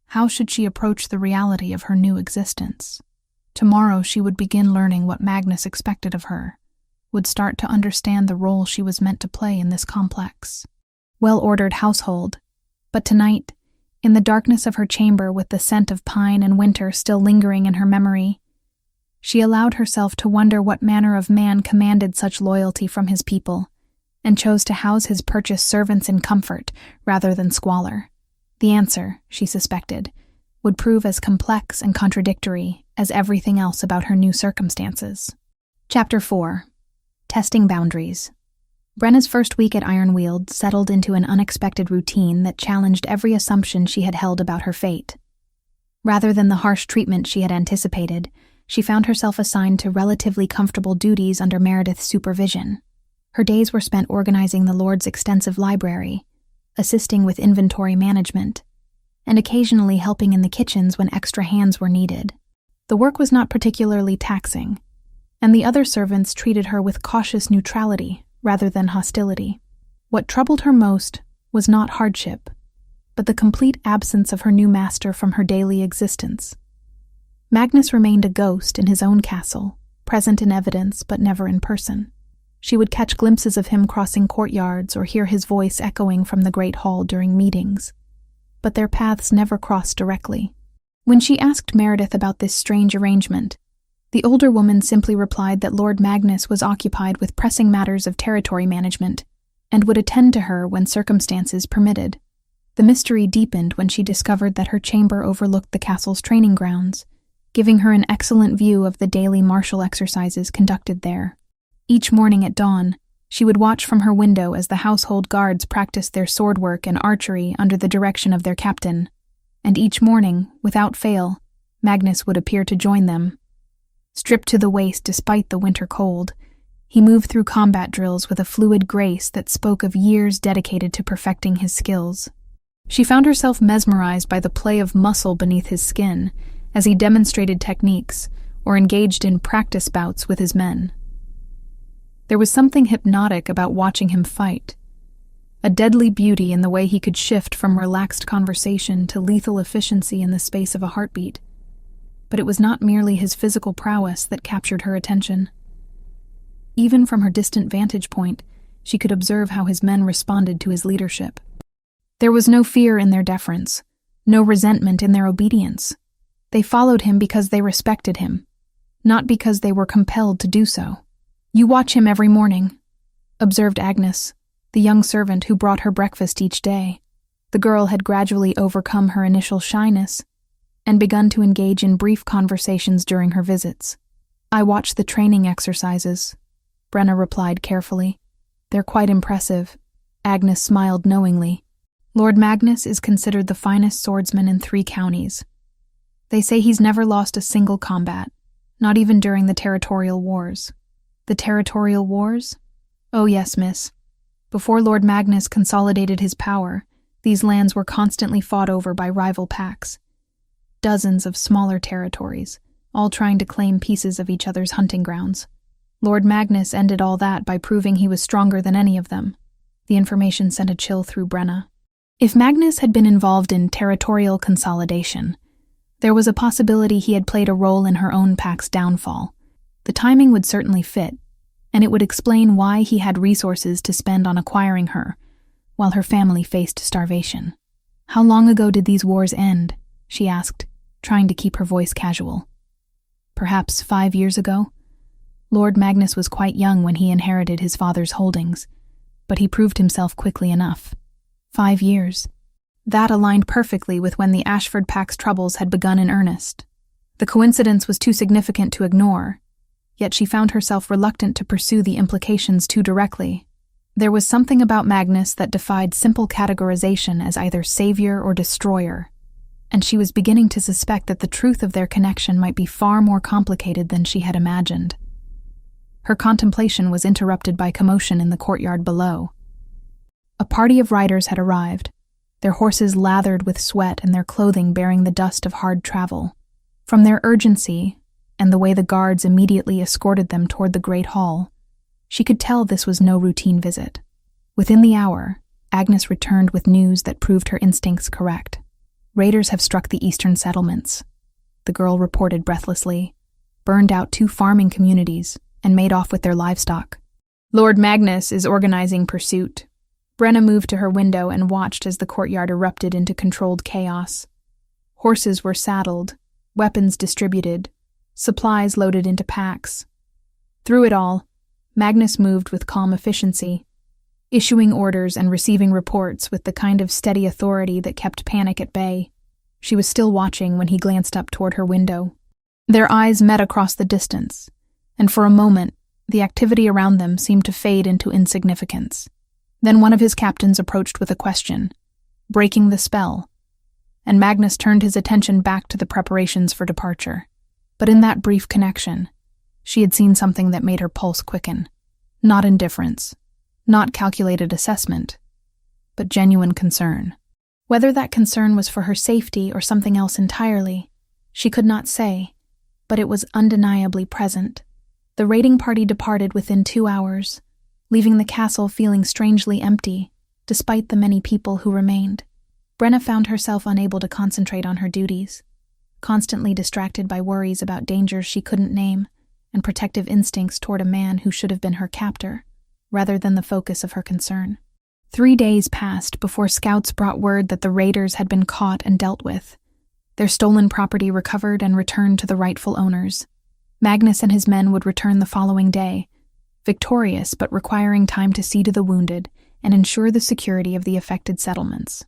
how should she approach the reality of her new existence? Tomorrow she would begin learning what Magnus expected of her, would start to understand the role she was meant to play in this complex, well-ordered household. But tonight, in the darkness of her chamber with the scent of pine and winter still lingering in her memory, she allowed herself to wonder what manner of man commanded such loyalty from his people, and chose to house his purchased servants in comfort rather than squalor. The answer, she suspected, would prove as complex and contradictory as everything else about her new circumstances. Chapter 4. Testing Boundaries. Brenna's first week at Ironweald settled into an unexpected routine that challenged every assumption she had held about her fate. Rather than the harsh treatment she had anticipated, she found herself assigned to relatively comfortable duties under Meredith's supervision. Her days were spent organizing the Lord's extensive library, assisting with inventory management, and occasionally helping in the kitchens when extra hands were needed. The work was not particularly taxing, and the other servants treated her with cautious neutrality rather than hostility. What troubled her most was not hardship, but the complete absence of her new master from her daily existence. Magnus remained a ghost in his own castle, present in evidence but never in person. She would catch glimpses of him crossing courtyards or hear his voice echoing from the great hall during meetings, but their paths never crossed directly. When she asked Meredith about this strange arrangement, the older woman simply replied that Lord Magnus was occupied with pressing matters of territory management and would attend to her when circumstances permitted. The mystery deepened when she discovered that her chamber overlooked the castle's training grounds, giving her an excellent view of the daily martial exercises conducted there. Each morning at dawn, she would watch from her window as the household guards practiced their sword work and archery under the direction of their captain, and each morning, without fail, Magnus would appear to join them. Stripped to the waist despite the winter cold, he moved through combat drills with a fluid grace that spoke of years dedicated to perfecting his skills. She found herself mesmerized by the play of muscle beneath his skin as he demonstrated techniques or engaged in practice bouts with his men. There was something hypnotic about watching him fight, a deadly beauty in the way he could shift from relaxed conversation to lethal efficiency in the space of a heartbeat. But it was not merely his physical prowess that captured her attention. Even from her distant vantage point, she could observe how his men responded to his leadership. There was no fear in their deference, no resentment in their obedience. They followed him because they respected him, not because they were compelled to do so. "You watch him every morning," observed Agnes, the young servant who brought her breakfast each day. The girl had gradually overcome her initial shyness and begun to engage in brief conversations during her visits. "I watch the training exercises," Brenna replied carefully. "They're quite impressive." Agnes smiled knowingly. "Lord Magnus is considered the finest swordsman in 3 counties. They say he's never lost a single combat, not even during the territorial wars." "The territorial wars?" "Oh yes, miss. Before Lord Magnus consolidated his power, these lands were constantly fought over by rival packs. Dozens of smaller territories, all trying to claim pieces of each other's hunting grounds. Lord Magnus ended all that by proving he was stronger than any of them." The information sent a chill through Brenna. If Magnus had been involved in territorial consolidation, there was a possibility he had played a role in her own pack's downfall. The timing would certainly fit, and it would explain why he had resources to spend on acquiring her, while her family faced starvation. "How long ago did these wars end?" she asked, trying to keep her voice casual. "Perhaps 5 years ago. Lord Magnus was quite young when he inherited his father's holdings, but he proved himself quickly enough." 5 years. That aligned perfectly with when the Ashford Pack's troubles had begun in earnest. The coincidence was too significant to ignore, yet she found herself reluctant to pursue the implications too directly. There was something about Magnus that defied simple categorization as either savior or destroyer, and she was beginning to suspect that the truth of their connection might be far more complicated than she had imagined. Her contemplation was interrupted by commotion in the courtyard below. A party of riders had arrived, their horses lathered with sweat and their clothing bearing the dust of hard travel. From their urgency, and the way the guards immediately escorted them toward the great hall, she could tell this was no routine visit. Within the hour, Agnes returned with news that proved her instincts correct. "Raiders have struck the eastern settlements," the girl reported breathlessly, "burned out 2 farming communities, and made off with their livestock. Lord Magnus is organizing pursuit." Brenna moved to her window and watched as the courtyard erupted into controlled chaos. Horses were saddled, weapons distributed, supplies loaded into packs. Through it all, Magnus moved with calm efficiency, issuing orders and receiving reports with the kind of steady authority that kept panic at bay. She was still watching when he glanced up toward her window. Their eyes met across the distance, and for a moment, the activity around them seemed to fade into insignificance. Then one of his captains approached with a question, breaking the spell, and Magnus turned his attention back to the preparations for departure. But in that brief connection, she had seen something that made her pulse quicken. Not indifference, not calculated assessment, but genuine concern. Whether that concern was for her safety or something else entirely, she could not say, but it was undeniably present. The raiding party departed within 2 hours, leaving the castle feeling strangely empty, despite the many people who remained. Brenna found herself unable to concentrate on her duties, constantly distracted by worries about dangers she couldn't name and protective instincts toward a man who should have been her captor, rather than the focus of her concern. 3 days passed before scouts brought word that the raiders had been caught and dealt with, their stolen property recovered and returned to the rightful owners. Magnus and his men would return the following day, victorious but requiring time to see to the wounded and ensure the security of the affected settlements.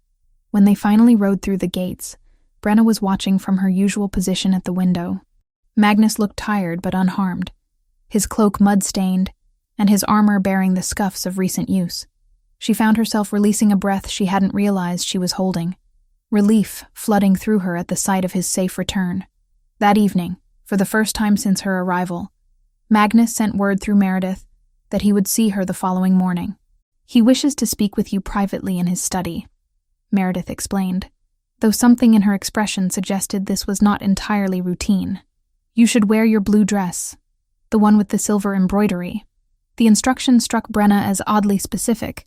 When they finally rode through the gates, Brenna was watching from her usual position at the window. Magnus looked tired but unharmed, his cloak mud-stained, and his armor bearing the scuffs of recent use. She found herself releasing a breath she hadn't realized she was holding, relief flooding through her at the sight of his safe return. That evening, for the first time since her arrival, Magnus sent word through Meredith that he would see her the following morning. "He wishes to speak with you privately in his study," Meredith explained, though something in her expression suggested this was not entirely routine. "You should wear your blue dress, the one with the silver embroidery." The instruction struck Brenna as oddly specific,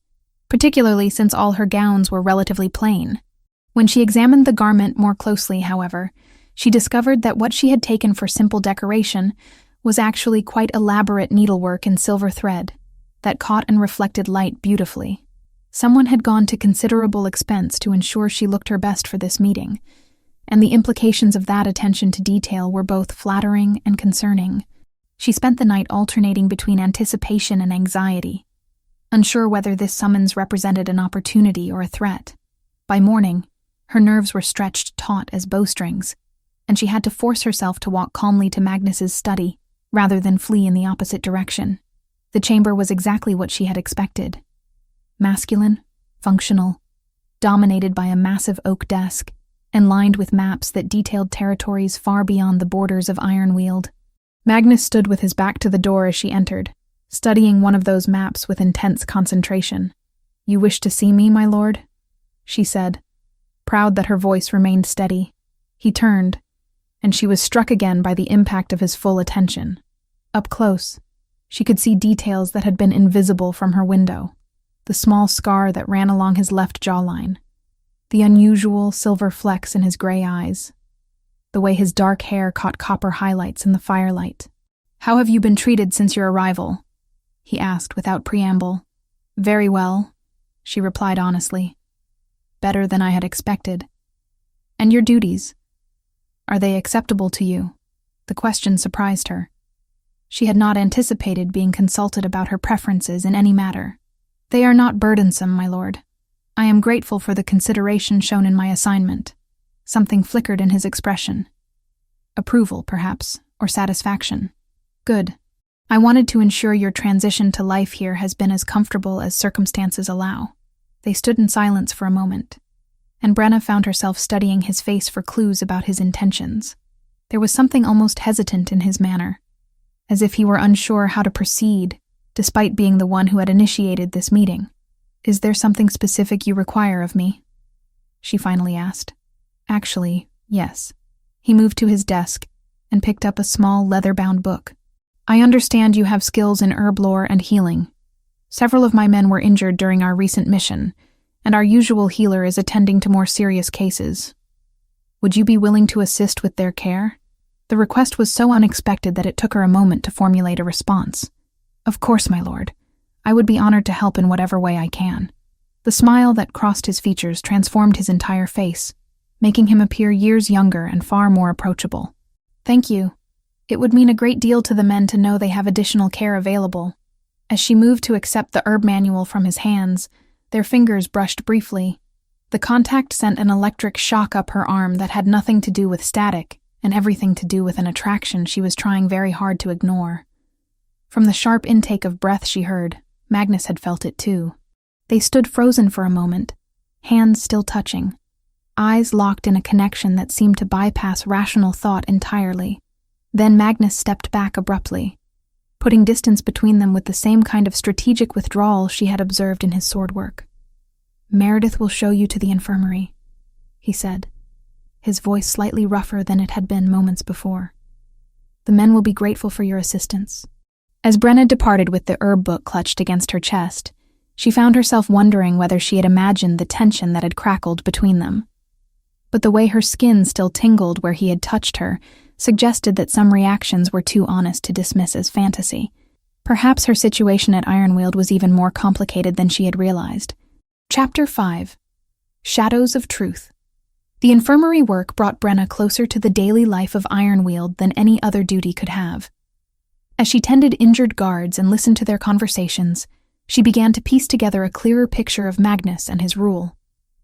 particularly since all her gowns were relatively plain. When she examined the garment more closely, however, she discovered that what she had taken for simple decoration was actually quite elaborate needlework in silver thread that caught and reflected light beautifully. Someone had gone to considerable expense to ensure she looked her best for this meeting, and the implications of that attention to detail were both flattering and concerning. She spent the night alternating between anticipation and anxiety, unsure whether this summons represented an opportunity or a threat. By morning, her nerves were stretched taut as bowstrings, and she had to force herself to walk calmly to Magnus's study, rather than flee in the opposite direction. The chamber was exactly what she had expected. Masculine, functional, dominated by a massive oak desk, and lined with maps that detailed territories far beyond the borders of Ironweald. Magnus stood with his back to the door as she entered, studying one of those maps with intense concentration. "You wish to see me, my lord?" she said, proud that her voice remained steady. He turned, and she was struck again by the impact of his full attention. Up close, she could see details that had been invisible from her window. The small scar that ran along his left jawline, the unusual silver flecks in his gray eyes, the way his dark hair caught copper highlights in the firelight. "How have you been treated since your arrival?" he asked without preamble. "Very well," she replied honestly. "Better than I had expected." "And your duties? Are they acceptable to you?" The question surprised her. She had not anticipated being consulted about her preferences in any matter. "They are not burdensome, my lord. I am grateful for the consideration shown in my assignment." Something flickered in his expression. Approval, perhaps, or satisfaction. "Good. I wanted to ensure your transition to life here has been as comfortable as circumstances allow." They stood in silence for a moment, and Brenna found herself studying his face for clues about his intentions. There was something almost hesitant in his manner, as if he were unsure how to proceed, despite being the one who had initiated this meeting. "Is there something specific you require of me?" she finally asked. "Actually, yes." He moved to his desk and picked up a small leather-bound book. "I understand you have skills in herb lore and healing. Several of my men were injured during our recent mission, and our usual healer is attending to more serious cases. Would you be willing to assist with their care?" The request was so unexpected that it took her a moment to formulate a response. "Of course, my lord. I would be honored to help in whatever way I can." The smile that crossed his features transformed his entire face, making him appear years younger and far more approachable. "Thank you. It would mean a great deal to the men to know they have additional care available." As she moved to accept the herb manual from his hands, their fingers brushed briefly, The contact sent an electric shock up her arm that had nothing to do with static and everything to do with an attraction she was trying very hard to ignore. From the sharp intake of breath she heard, Magnus had felt it too. They stood frozen for a moment, hands still touching, eyes locked in a connection that seemed to bypass rational thought entirely. Then Magnus stepped back abruptly, putting distance between them with the same kind of strategic withdrawal she had observed in his sword work. "Meredith will show you to the infirmary," he said, his voice slightly rougher than it had been moments before. "The men will be grateful for your assistance." As Brenna departed with the herb book clutched against her chest, she found herself wondering whether she had imagined the tension that had crackled between them. But the way her skin still tingled where he had touched her suggested that some reactions were too honest to dismiss as fantasy. Perhaps her situation at Ironweald was even more complicated than she had realized. Chapter 5. Shadows of Truth. The infirmary work brought Brenna closer to the daily life of Ironweald than any other duty could have. As she tended injured guards and listened to their conversations, she began to piece together a clearer picture of Magnus and his rule.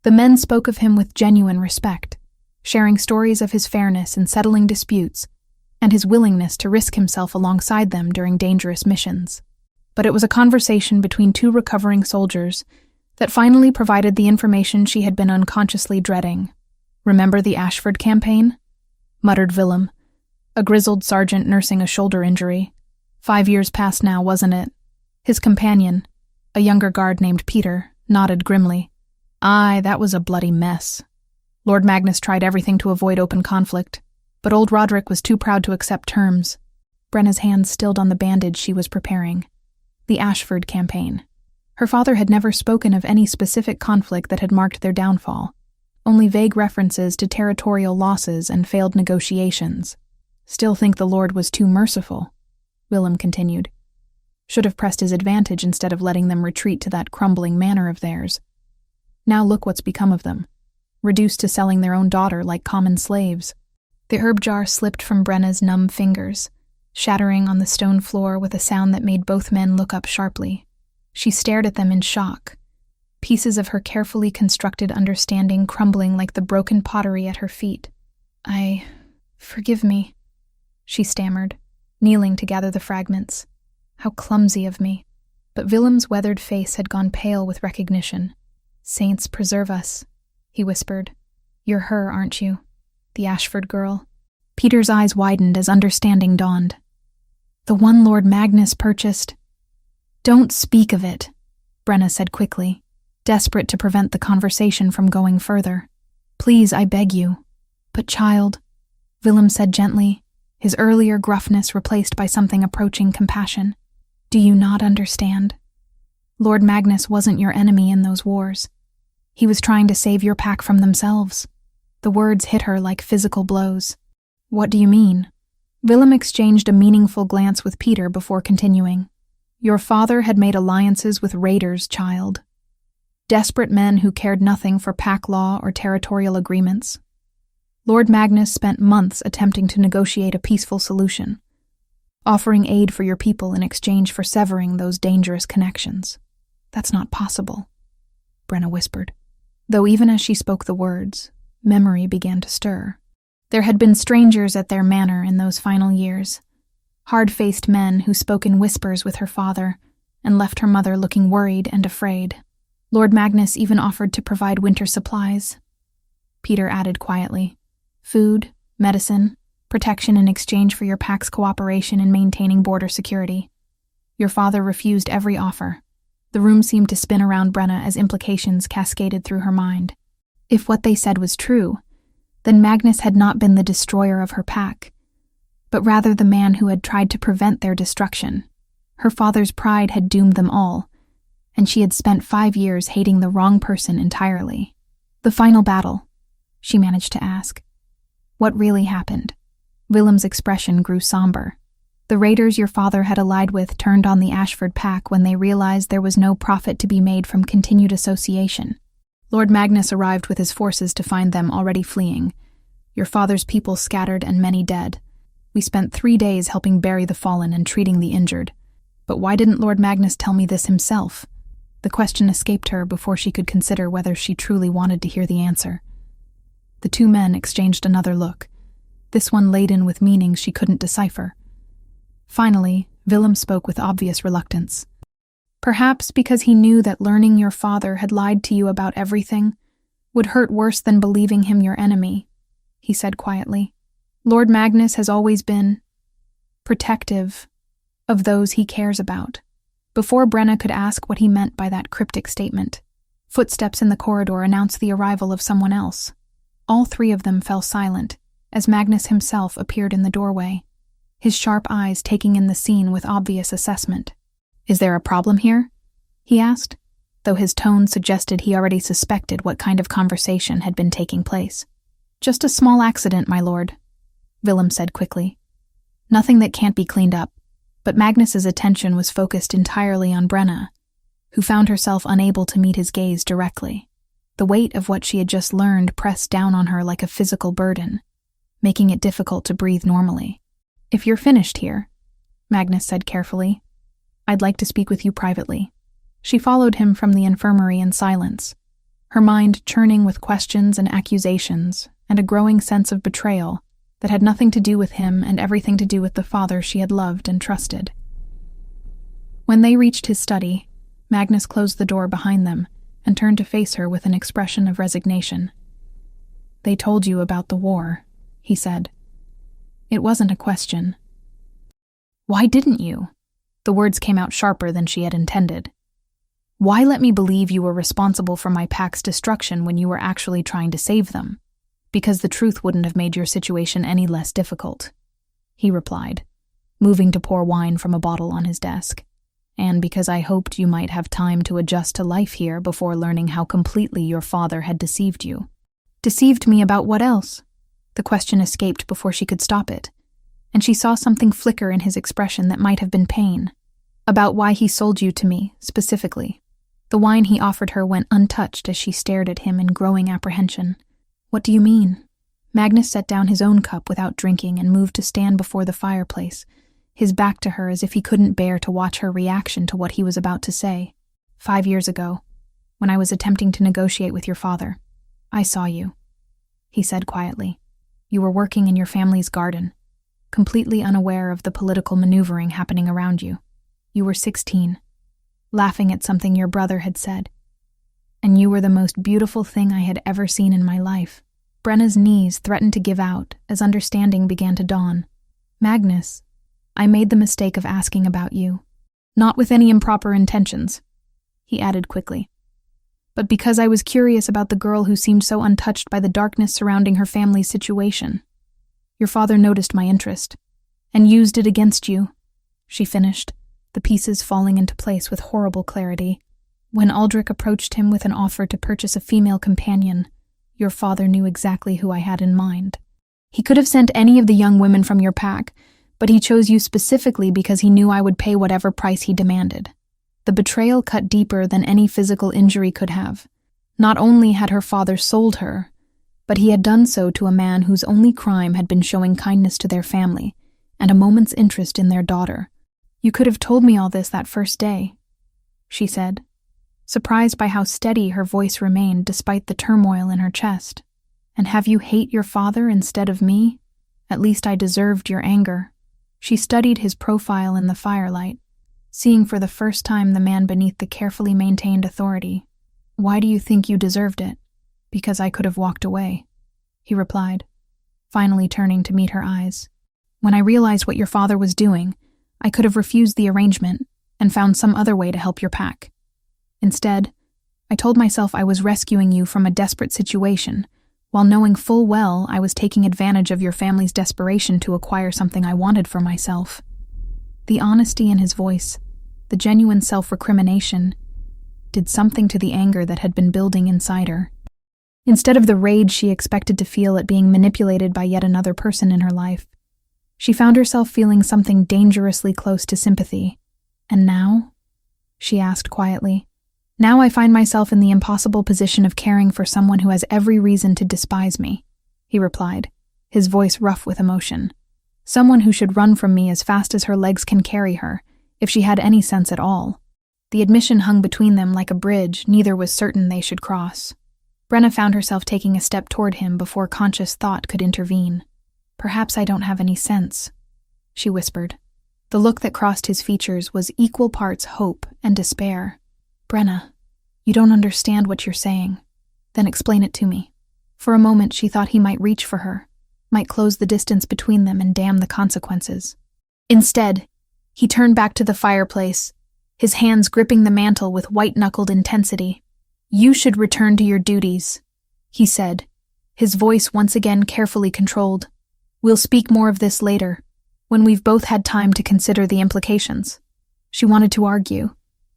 The men spoke of him with genuine respect, sharing stories of his fairness in settling disputes and his willingness to risk himself alongside them during dangerous missions. But it was a conversation between two recovering soldiers that finally provided the information she had been unconsciously dreading. "Remember the Ashford campaign?" muttered Willem, a grizzled sergeant nursing a shoulder injury. 5 years past now, wasn't it? His companion, a younger guard named Peter, nodded grimly. "Aye, that was a bloody mess. Lord Magnus tried everything to avoid open conflict, but old Roderick was too proud to accept terms." Brenna's hands stilled on the bandage she was preparing. The Ashford campaign. Her father had never spoken of any specific conflict that had marked their downfall, only vague references to territorial losses and failed negotiations. "Still think the Lord was too merciful," Willem continued. "Should have pressed his advantage instead of letting them retreat to that crumbling manor of theirs. Now look what's become of them, reduced to selling their own daughter like common slaves." The herb jar slipped from Brenna's numb fingers, shattering on the stone floor with a sound that made both men look up sharply. She stared at them in shock, pieces of her carefully constructed understanding crumbling like the broken pottery at her feet. Forgive me," she stammered, kneeling to gather the fragments. "How clumsy of me." But Willem's weathered face had gone pale with recognition. "Saints preserve us," he whispered. "You're her, aren't you? The Ashford girl?" Peter's eyes widened as understanding dawned. "The one Lord Magnus purchased." "Don't speak of it," Brenna said quickly, desperate to prevent the conversation from going further. "Please, I beg you." "But child," Willem said gently, his earlier gruffness replaced by something approaching compassion. "Do you not understand? Lord Magnus wasn't your enemy in those wars. He was trying to save your pack from themselves." The words hit her like physical blows. "What do you mean?" Willem exchanged a meaningful glance with Peter before continuing. "Your father had made alliances with raiders, child. Desperate men who cared nothing for pack law or territorial agreements. Lord Magnus spent months attempting to negotiate a peaceful solution, offering aid for your people in exchange for severing those dangerous connections. That's not possible," Brenna whispered. Though even as she spoke the words, memory began to stir. There had been strangers at their manor in those final years, hard-faced men who spoke in whispers with her father and left her mother looking worried and afraid. Lord Magnus even offered to provide winter supplies, Peter added quietly. "Food, medicine, protection in exchange for your pack's cooperation in maintaining border security. Your father refused every offer." The room seemed to spin around Brenna as implications cascaded through her mind. If what they said was true, then Magnus had not been the destroyer of her pack, but rather the man who had tried to prevent their destruction. Her father's pride had doomed them all, and she had spent 5 years hating the wrong person entirely. "The final battle," she managed to ask. "What really happened?" Willem's expression grew somber. "The raiders your father had allied with turned on the Ashford pack when they realized there was no profit to be made from continued association. Lord Magnus arrived with his forces to find them already fleeing. Your father's people scattered and many dead. We spent 3 days helping bury the fallen and treating the injured. But why didn't Lord Magnus tell me this himself? The question escaped her before she could consider whether she truly wanted to hear the answer. The two men exchanged another look, this one laden with meanings she couldn't decipher. Finally, Willem spoke with obvious reluctance. Perhaps because he knew that learning your father had lied to you about everything would hurt worse than believing him your enemy, he said quietly. Lord Magnus has always been protective of those he cares about. Before Brenna could ask what he meant by that cryptic statement, footsteps in the corridor announced the arrival of someone else. All three of them fell silent as Magnus himself appeared in the doorway, his sharp eyes taking in the scene with obvious assessment. Is there a problem here? He asked, though his tone suggested he already suspected what kind of conversation had been taking place. Just a small accident, my lord, Willem said quickly. Nothing that can't be cleaned up, but Magnus's attention was focused entirely on Brenna, who found herself unable to meet his gaze directly. The weight of what she had just learned pressed down on her like a physical burden, making it difficult to breathe normally. If you're finished here, Magnus said carefully, I'd like to speak with you privately. She followed him from the infirmary in silence, her mind churning with questions and accusations and a growing sense of betrayal that had nothing to do with him and everything to do with the father she had loved and trusted. When they reached his study, Magnus closed the door behind them and turned to face her with an expression of resignation. They told you about the war, he said. It wasn't a question. Why didn't you? The words came out sharper than she had intended. Why let me believe you were responsible for my pack's destruction when you were actually trying to save them? Because the truth wouldn't have made your situation any less difficult, he replied, moving to pour wine from a bottle on his desk. And because I hoped you might have time to adjust to life here before learning how completely your father had deceived you. Deceived me about what else? The question escaped before she could stop it, and she saw something flicker in his expression that might have been pain. About why he sold you to me, specifically. The wine he offered her went untouched as she stared at him in growing apprehension. What do you mean? Magnus set down his own cup without drinking and moved to stand before the fireplace, his back to her as if he couldn't bear to watch her reaction to what he was about to say. 5 years ago, when I was attempting to negotiate with your father, I saw you, he said quietly. You were working in your family's garden, completely unaware of the political maneuvering happening around you. You were 16, laughing at something your brother had said. And you were the most beautiful thing I had ever seen in my life. Brenna's knees threatened to give out as understanding began to dawn. Magnus, I made the mistake of asking about you. Not with any improper intentions, he added quickly, but because I was curious about the girl who seemed so untouched by the darkness surrounding her family's situation. Your father noticed my interest, and used it against you, she finished, the pieces falling into place with horrible clarity. When Aldrich approached him with an offer to purchase a female companion, your father knew exactly who I had in mind. He could have sent any of the young women from your pack, but he chose you specifically because he knew I would pay whatever price he demanded. The betrayal cut deeper than any physical injury could have. Not only had her father sold her, but he had done so to a man whose only crime had been showing kindness to their family and a moment's interest in their daughter. You could have told me all this that first day, she said, surprised by how steady her voice remained despite the turmoil in her chest. And have you hate your father instead of me? At least I deserved your anger. She studied his profile in the firelight, seeing for the first time the man beneath the carefully maintained authority. Why do you think you deserved it? Because I could have walked away, he replied, finally turning to meet her eyes. When I realized what your father was doing, I could have refused the arrangement and found some other way to help your pack. Instead, I told myself I was rescuing you from a desperate situation, while knowing full well I was taking advantage of your family's desperation to acquire something I wanted for myself. The honesty in his voice, the genuine self-recrimination, did something to the anger that had been building inside her. Instead of the rage she expected to feel at being manipulated by yet another person in her life, she found herself feeling something dangerously close to sympathy. And now? She asked quietly. Now I find myself in the impossible position of caring for someone who has every reason to despise me, he replied, his voice rough with emotion. Someone who should run from me as fast as her legs can carry her, if she had any sense at all. The admission hung between them like a bridge neither was certain they should cross. Brenna found herself taking a step toward him before conscious thought could intervene. "Perhaps I don't have any sense," she whispered. The look that crossed his features was equal parts hope and despair. "Brenna, you don't understand what you're saying. Then explain it to me." For a moment she thought he might reach for her, might close the distance between them and damn the consequences. Instead, he turned back to the fireplace, his hands gripping the mantel with white-knuckled intensity. "You should return to your duties," he said, his voice once again carefully controlled. "We'll speak more of this later, when we've both had time to consider the implications." She wanted to argue,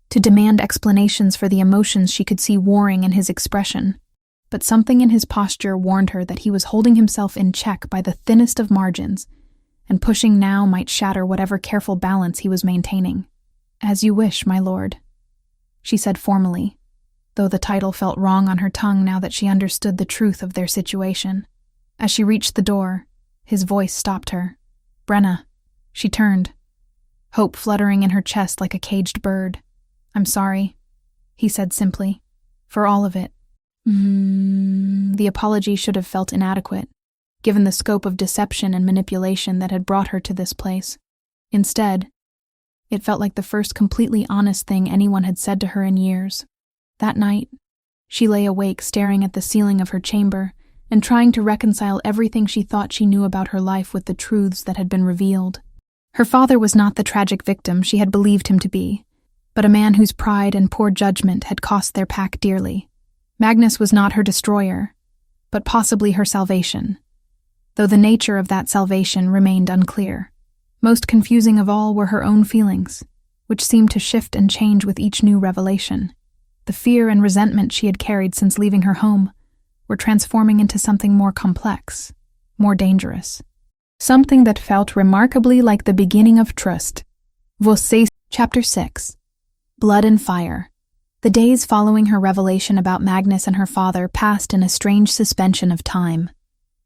to demand explanations for the emotions she could see warring in his expression, but something in his posture warned her that he was holding himself in check by the thinnest of margins, and pushing now might shatter whatever careful balance he was maintaining. "As you wish, my lord," she said formally, though the title felt wrong on her tongue now that she understood the truth of their situation. As she reached the door, his voice stopped her. "Brenna." She turned, hope fluttering in her chest like a caged bird. "I'm sorry," he said simply, "for all of it." The apology should have felt inadequate, given the scope of deception and manipulation that had brought her to this place. Instead, it felt like the first completely honest thing anyone had said to her in years. That night, she lay awake staring at the ceiling of her chamber and trying to reconcile everything she thought she knew about her life with the truths that had been revealed. Her father was not the tragic victim she had believed him to be, but a man whose pride and poor judgment had cost their pack dearly. Magnus was not her destroyer, but possibly her salvation, though the nature of that salvation remained unclear. Most confusing of all were her own feelings, which seemed to shift and change with each new revelation. The fear and resentment she had carried since leaving her home were transforming into something more complex, more dangerous. Something that felt remarkably like the beginning of trust. Chapter 6. Blood and Fire. The days following her revelation about Magnus and her father passed in a strange suspension of time.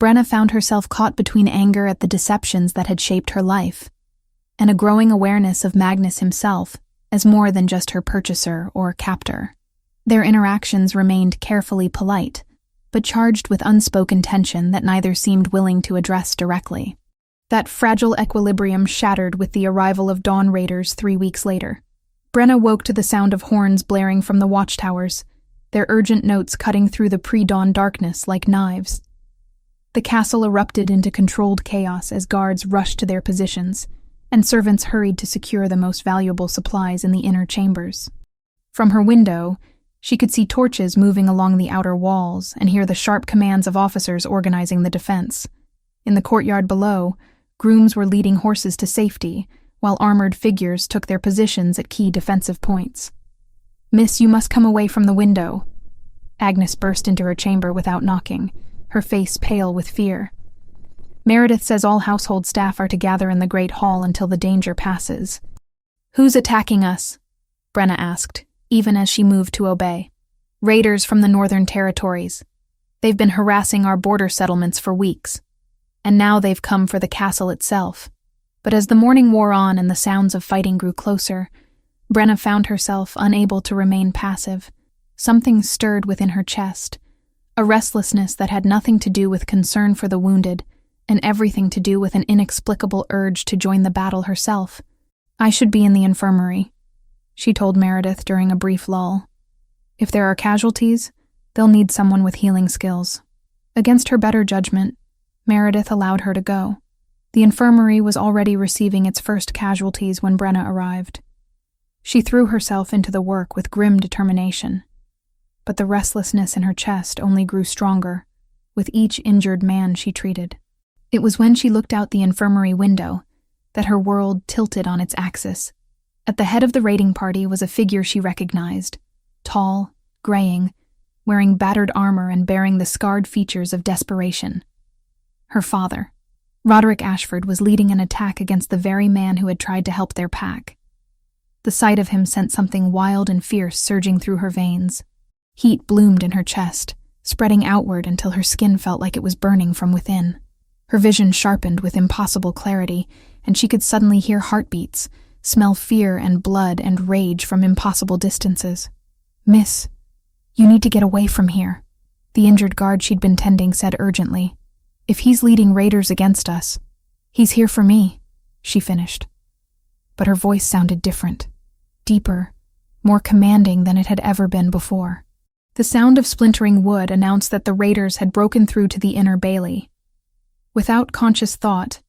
Brenna found herself caught between anger at the deceptions that had shaped her life, and a growing awareness of Magnus himself as more than just her purchaser or captor. Their interactions remained carefully polite, but charged with unspoken tension that neither seemed willing to address directly. That fragile equilibrium shattered with the arrival of dawn raiders 3 weeks later. Brenna woke to the sound of horns blaring from the watchtowers, their urgent notes cutting through the pre-dawn darkness like knives. The castle erupted into controlled chaos as guards rushed to their positions, and servants hurried to secure the most valuable supplies in the inner chambers. From her window, she could see torches moving along the outer walls and hear the sharp commands of officers organizing the defense. In the courtyard below, grooms were leading horses to safety, while armored figures took their positions at key defensive points. "Miss, you must come away from the window." Agnes burst into her chamber without knocking, her face pale with fear. "Meredith says all household staff are to gather in the great hall until the danger passes." "Who's attacking us?" Brenna asked, even as she moved to obey. "Raiders from the northern territories. They've been harassing our border settlements for weeks, and now they've come for the castle itself." But as the morning wore on and the sounds of fighting grew closer, Brenna found herself unable to remain passive. Something stirred within her chest, a restlessness that had nothing to do with concern for the wounded, and everything to do with an inexplicable urge to join the battle herself. "I should be in the infirmary," she told Meredith during a brief lull. "If there are casualties, they'll need someone with healing skills." Against her better judgment, Meredith allowed her to go. The infirmary was already receiving its first casualties when Brenna arrived. She threw herself into the work with grim determination, but the restlessness in her chest only grew stronger with each injured man she treated. It was when she looked out the infirmary window that her world tilted on its axis. At the head of the raiding party was a figure she recognized, tall, graying, wearing battered armor and bearing the scarred features of desperation. Her father. Roderick Ashford was leading an attack against the very man who had tried to help their pack. The sight of him sent something wild and fierce surging through her veins. Heat bloomed in her chest, spreading outward until her skin felt like it was burning from within. Her vision sharpened with impossible clarity, and she could suddenly hear heartbeats, smell fear and blood and rage from impossible distances. "Miss, you need to get away from here," the injured guard she'd been tending said urgently. "If he's leading raiders against us, he's here for me," she finished. But her voice sounded different, deeper, more commanding than it had ever been before. The sound of splintering wood announced that the raiders had broken through to the inner bailey. Without conscious thought,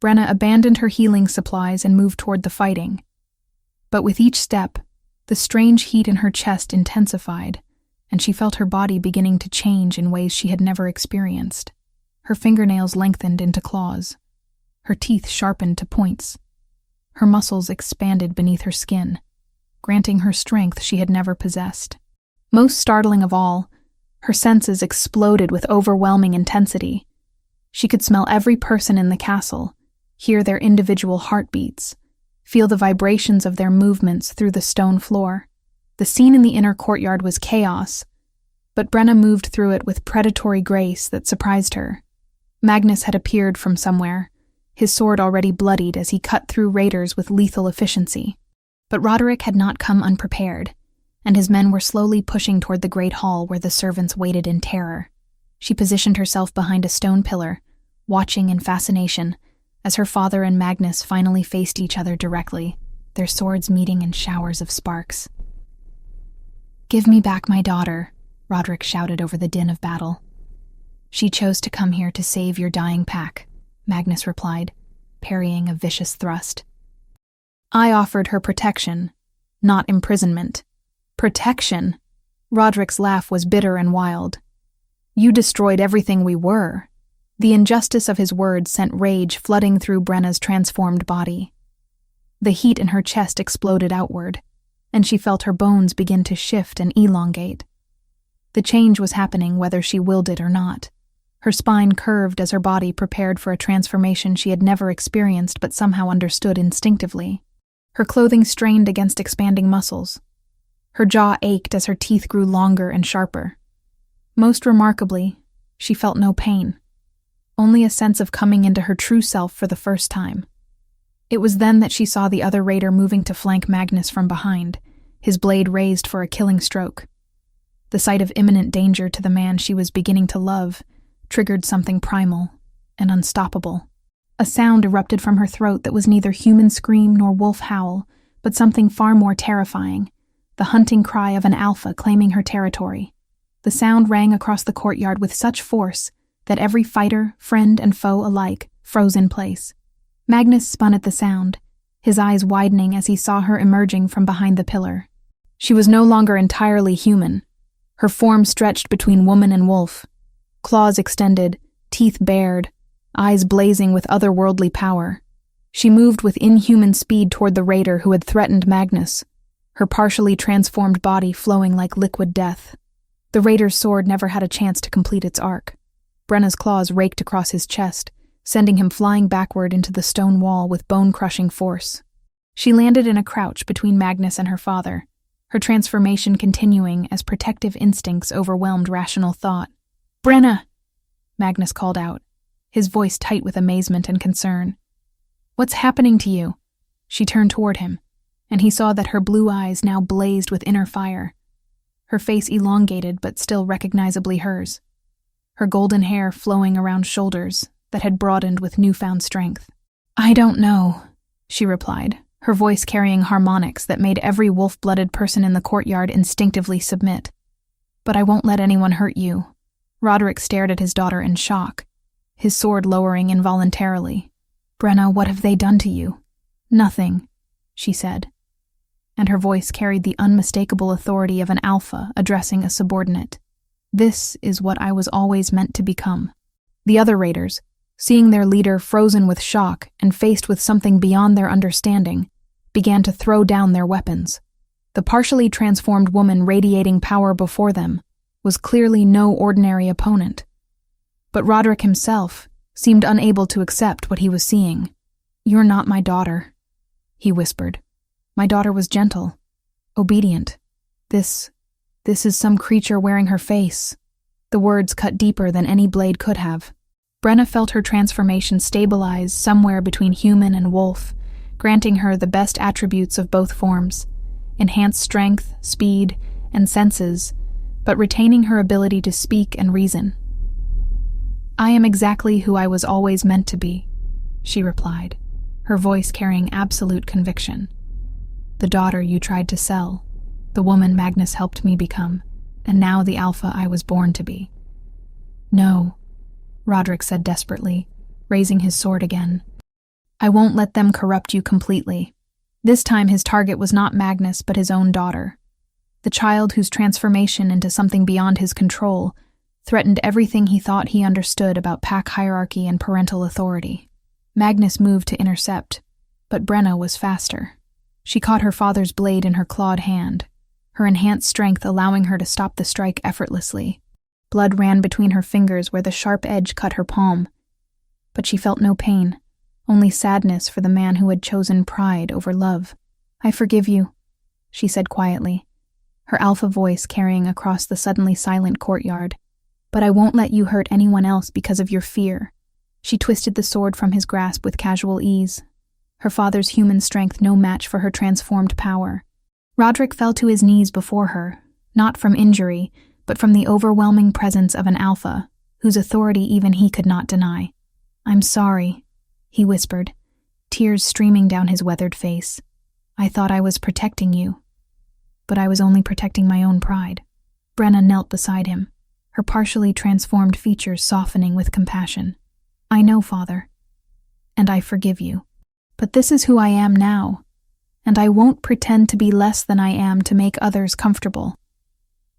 Brenna abandoned her healing supplies and moved toward the fighting. But with each step, the strange heat in her chest intensified, and she felt her body beginning to change in ways she had never experienced. Her fingernails lengthened into claws. Her teeth sharpened to points. Her muscles expanded beneath her skin, granting her strength she had never possessed. Most startling of all, her senses exploded with overwhelming intensity. She could smell every person in the castle, hear their individual heartbeats, feel the vibrations of their movements through the stone floor. The scene in the inner courtyard was chaos, but Brenna moved through it with predatory grace that surprised her. Magnus had appeared from somewhere, his sword already bloodied as he cut through raiders with lethal efficiency. But Roderick had not come unprepared, and his men were slowly pushing toward the great hall where the servants waited in terror. She positioned herself behind a stone pillar, watching in fascination as her father and Magnus finally faced each other directly, their swords meeting in showers of sparks. "Give me back my daughter," Roderick shouted over the din of battle. "She chose to come here to save your dying pack," Magnus replied, parrying a vicious thrust. "I offered her protection, not imprisonment." "Protection?" Roderick's laugh was bitter and wild. "You destroyed everything we were." The injustice of his words sent rage flooding through Brenna's transformed body. The heat in her chest exploded outward, and she felt her bones begin to shift and elongate. The change was happening whether she willed it or not. Her spine curved as her body prepared for a transformation she had never experienced but somehow understood instinctively. Her clothing strained against expanding muscles. Her jaw ached as her teeth grew longer and sharper. Most remarkably, she felt no pain, only a sense of coming into her true self for the first time. It was then that she saw the other raider moving to flank Magnus from behind, his blade raised for a killing stroke. The sight of imminent danger to the man she was beginning to love triggered something primal and unstoppable. A sound erupted from her throat that was neither human scream nor wolf howl, but something far more terrifying, the hunting cry of an alpha claiming her territory. The sound rang across the courtyard with such force that every fighter, friend, and foe alike froze in place. Magnus spun at the sound, his eyes widening as he saw her emerging from behind the pillar. She was no longer entirely human. Her form stretched between woman and wolf, claws extended, teeth bared, eyes blazing with otherworldly power. She moved with inhuman speed toward the raider who had threatened Magnus, her partially transformed body flowing like liquid death. The raider's sword never had a chance to complete its arc. Brenna's claws raked across his chest, sending him flying backward into the stone wall with bone-crushing force. She landed in a crouch between Magnus and her father, her transformation continuing as protective instincts overwhelmed rational thought. "Brenna!" Magnus called out, his voice tight with amazement and concern. "What's happening to you?" She turned toward him, and he saw that her blue eyes now blazed with inner fire, her face elongated but still recognizably hers, her golden hair flowing around shoulders that had broadened with newfound strength. "I don't know," she replied, her voice carrying harmonics that made every wolf-blooded person in the courtyard instinctively submit. "But I won't let anyone hurt you." Roderick stared at his daughter in shock, his sword lowering involuntarily. "Brenna, what have they done to you?" "Nothing," she said, and her voice carried the unmistakable authority of an alpha addressing a subordinate. "This is what I was always meant to become." The other raiders, seeing their leader frozen with shock and faced with something beyond their understanding, began to throw down their weapons. The partially transformed woman radiating power before them was clearly no ordinary opponent. But Roderick himself seemed unable to accept what he was seeing. "You're not my daughter," he whispered. "My daughter was gentle, obedient. This is some creature wearing her face." The words cut deeper than any blade could have. Brenna felt her transformation stabilize somewhere between human and wolf, granting her the best attributes of both forms, enhanced strength, speed, and senses, but retaining her ability to speak and reason. "I am exactly who I was always meant to be," she replied, her voice carrying absolute conviction. "The daughter you tried to sell, the woman Magnus helped me become, and now the alpha I was born to be." "No," Roderick said desperately, raising his sword again. "I won't let them corrupt you completely." This time his target was not Magnus but his own daughter, the child whose transformation into something beyond his control threatened everything he thought he understood about pack hierarchy and parental authority. Magnus moved to intercept, but Brenna was faster. She caught her father's blade in her clawed hand, her enhanced strength allowing her to stop the strike effortlessly. Blood ran between her fingers where the sharp edge cut her palm, but she felt no pain, only sadness for the man who had chosen pride over love. "I forgive you," she said quietly, her alpha voice carrying across the suddenly silent courtyard. "But I won't let you hurt anyone else because of your fear." She twisted the sword from his grasp with casual ease, her father's human strength no match for her transformed power. Roderick fell to his knees before her, not from injury, but from the overwhelming presence of an alpha, whose authority even he could not deny. "I'm sorry," he whispered, tears streaming down his weathered face. "I thought I was protecting you, but I was only protecting my own pride." Brenna knelt beside him, her partially transformed features softening with compassion. "I know, Father, and I forgive you. But this is who I am now, and I won't pretend to be less than I am to make others comfortable."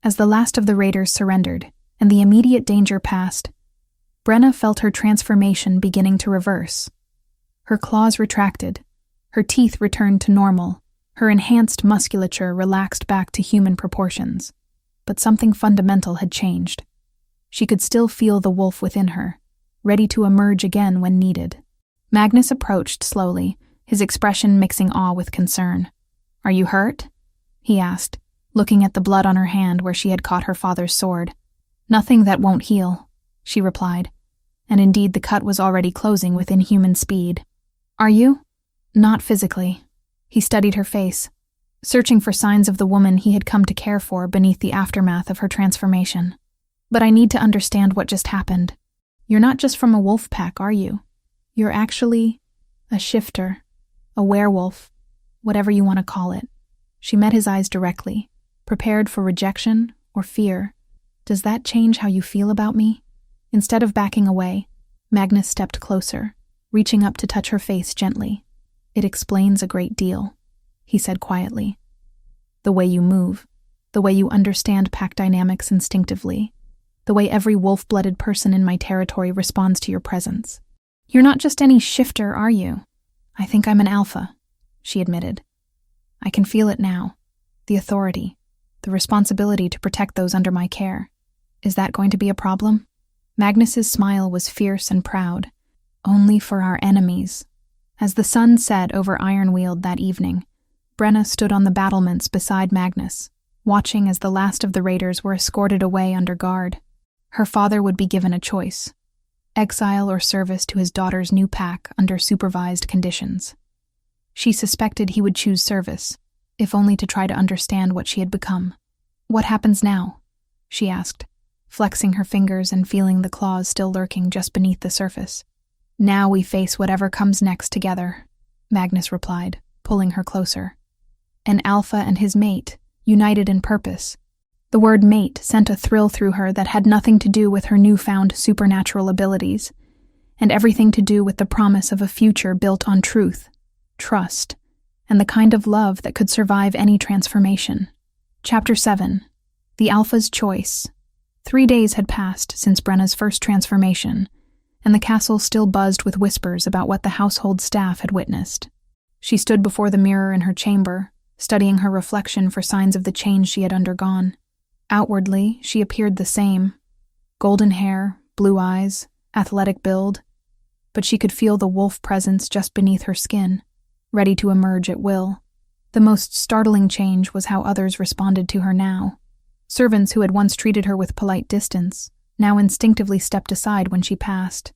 As the last of the raiders surrendered, and the immediate danger passed, Brenna felt her transformation beginning to reverse. Her claws retracted, her teeth returned to normal, her enhanced musculature relaxed back to human proportions. But something fundamental had changed. She could still feel the wolf within her, ready to emerge again when needed. Magnus approached slowly, his expression mixing awe with concern. "Are you hurt?" he asked, looking at the blood on her hand where she had caught her father's sword. "Nothing that won't heal," she replied, and indeed the cut was already closing with inhuman speed. "Are you?" "Not physically." He studied her face, searching for signs of the woman he had come to care for beneath the aftermath of her transformation. "But I need to understand what just happened. You're not just from a wolf pack, are you? You're actually a shifter, a werewolf, whatever you want to call it." She met his eyes directly, prepared for rejection or fear. "Does that change how you feel about me?" Instead of backing away, Magnus stepped closer, reaching up to touch her face gently. "It explains a great deal," he said quietly. "The way you move, the way you understand pack dynamics instinctively, the way every wolf-blooded person in my territory responds to your presence. You're not just any shifter, are you?" "I think I'm an alpha," she admitted. "I can feel it now, the authority, the responsibility to protect those under my care. Is that going to be a problem?" Magnus's smile was fierce and proud. "Only for our enemies." As the sun set over Ironweald that evening, Brenna stood on the battlements beside Magnus, watching as the last of the raiders were escorted away under guard. Her father would be given a choice: exile or service to his daughter's new pack under supervised conditions. She suspected he would choose service, if only to try to understand what she had become. "What happens now?" she asked, flexing her fingers and feeling the claws still lurking just beneath the surface. "Now we face whatever comes next together," Magnus replied, pulling her closer. An alpha and his mate, united in purpose. The word mate sent a thrill through her that had nothing to do with her newfound supernatural abilities, and everything to do with the promise of a future built on truth, trust, and the kind of love that could survive any transformation. Chapter 7. The Alpha's Choice. 3 days had passed since Brenna's first transformation, and the castle still buzzed with whispers about what the household staff had witnessed. She stood before the mirror in her chamber, studying her reflection for signs of the change she had undergone. Outwardly, she appeared the same: golden hair, blue eyes, athletic build, but she could feel the wolf presence just beneath her skin, ready to emerge at will. The most startling change was how others responded to her now. Servants who had once treated her with polite distance now instinctively stepped aside when she passed,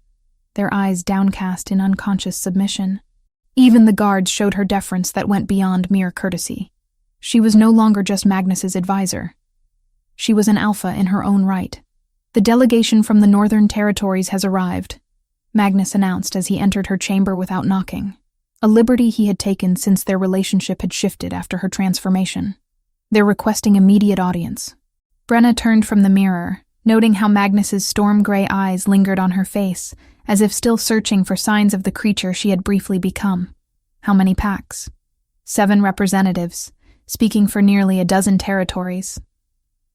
their eyes downcast in unconscious submission. Even the guards showed her deference that went beyond mere courtesy. She was no longer just Magnus's advisor. She was an alpha in her own right. "The delegation from the Northern Territories has arrived," Magnus announced as he entered her chamber without knocking, a liberty he had taken since their relationship had shifted after her transformation. "They're requesting immediate audience." Brenna turned from the mirror, noting how Magnus's storm-gray eyes lingered on her face, as if still searching for signs of the creature she had briefly become. How many packs? 7 representatives, speaking for nearly a dozen territories.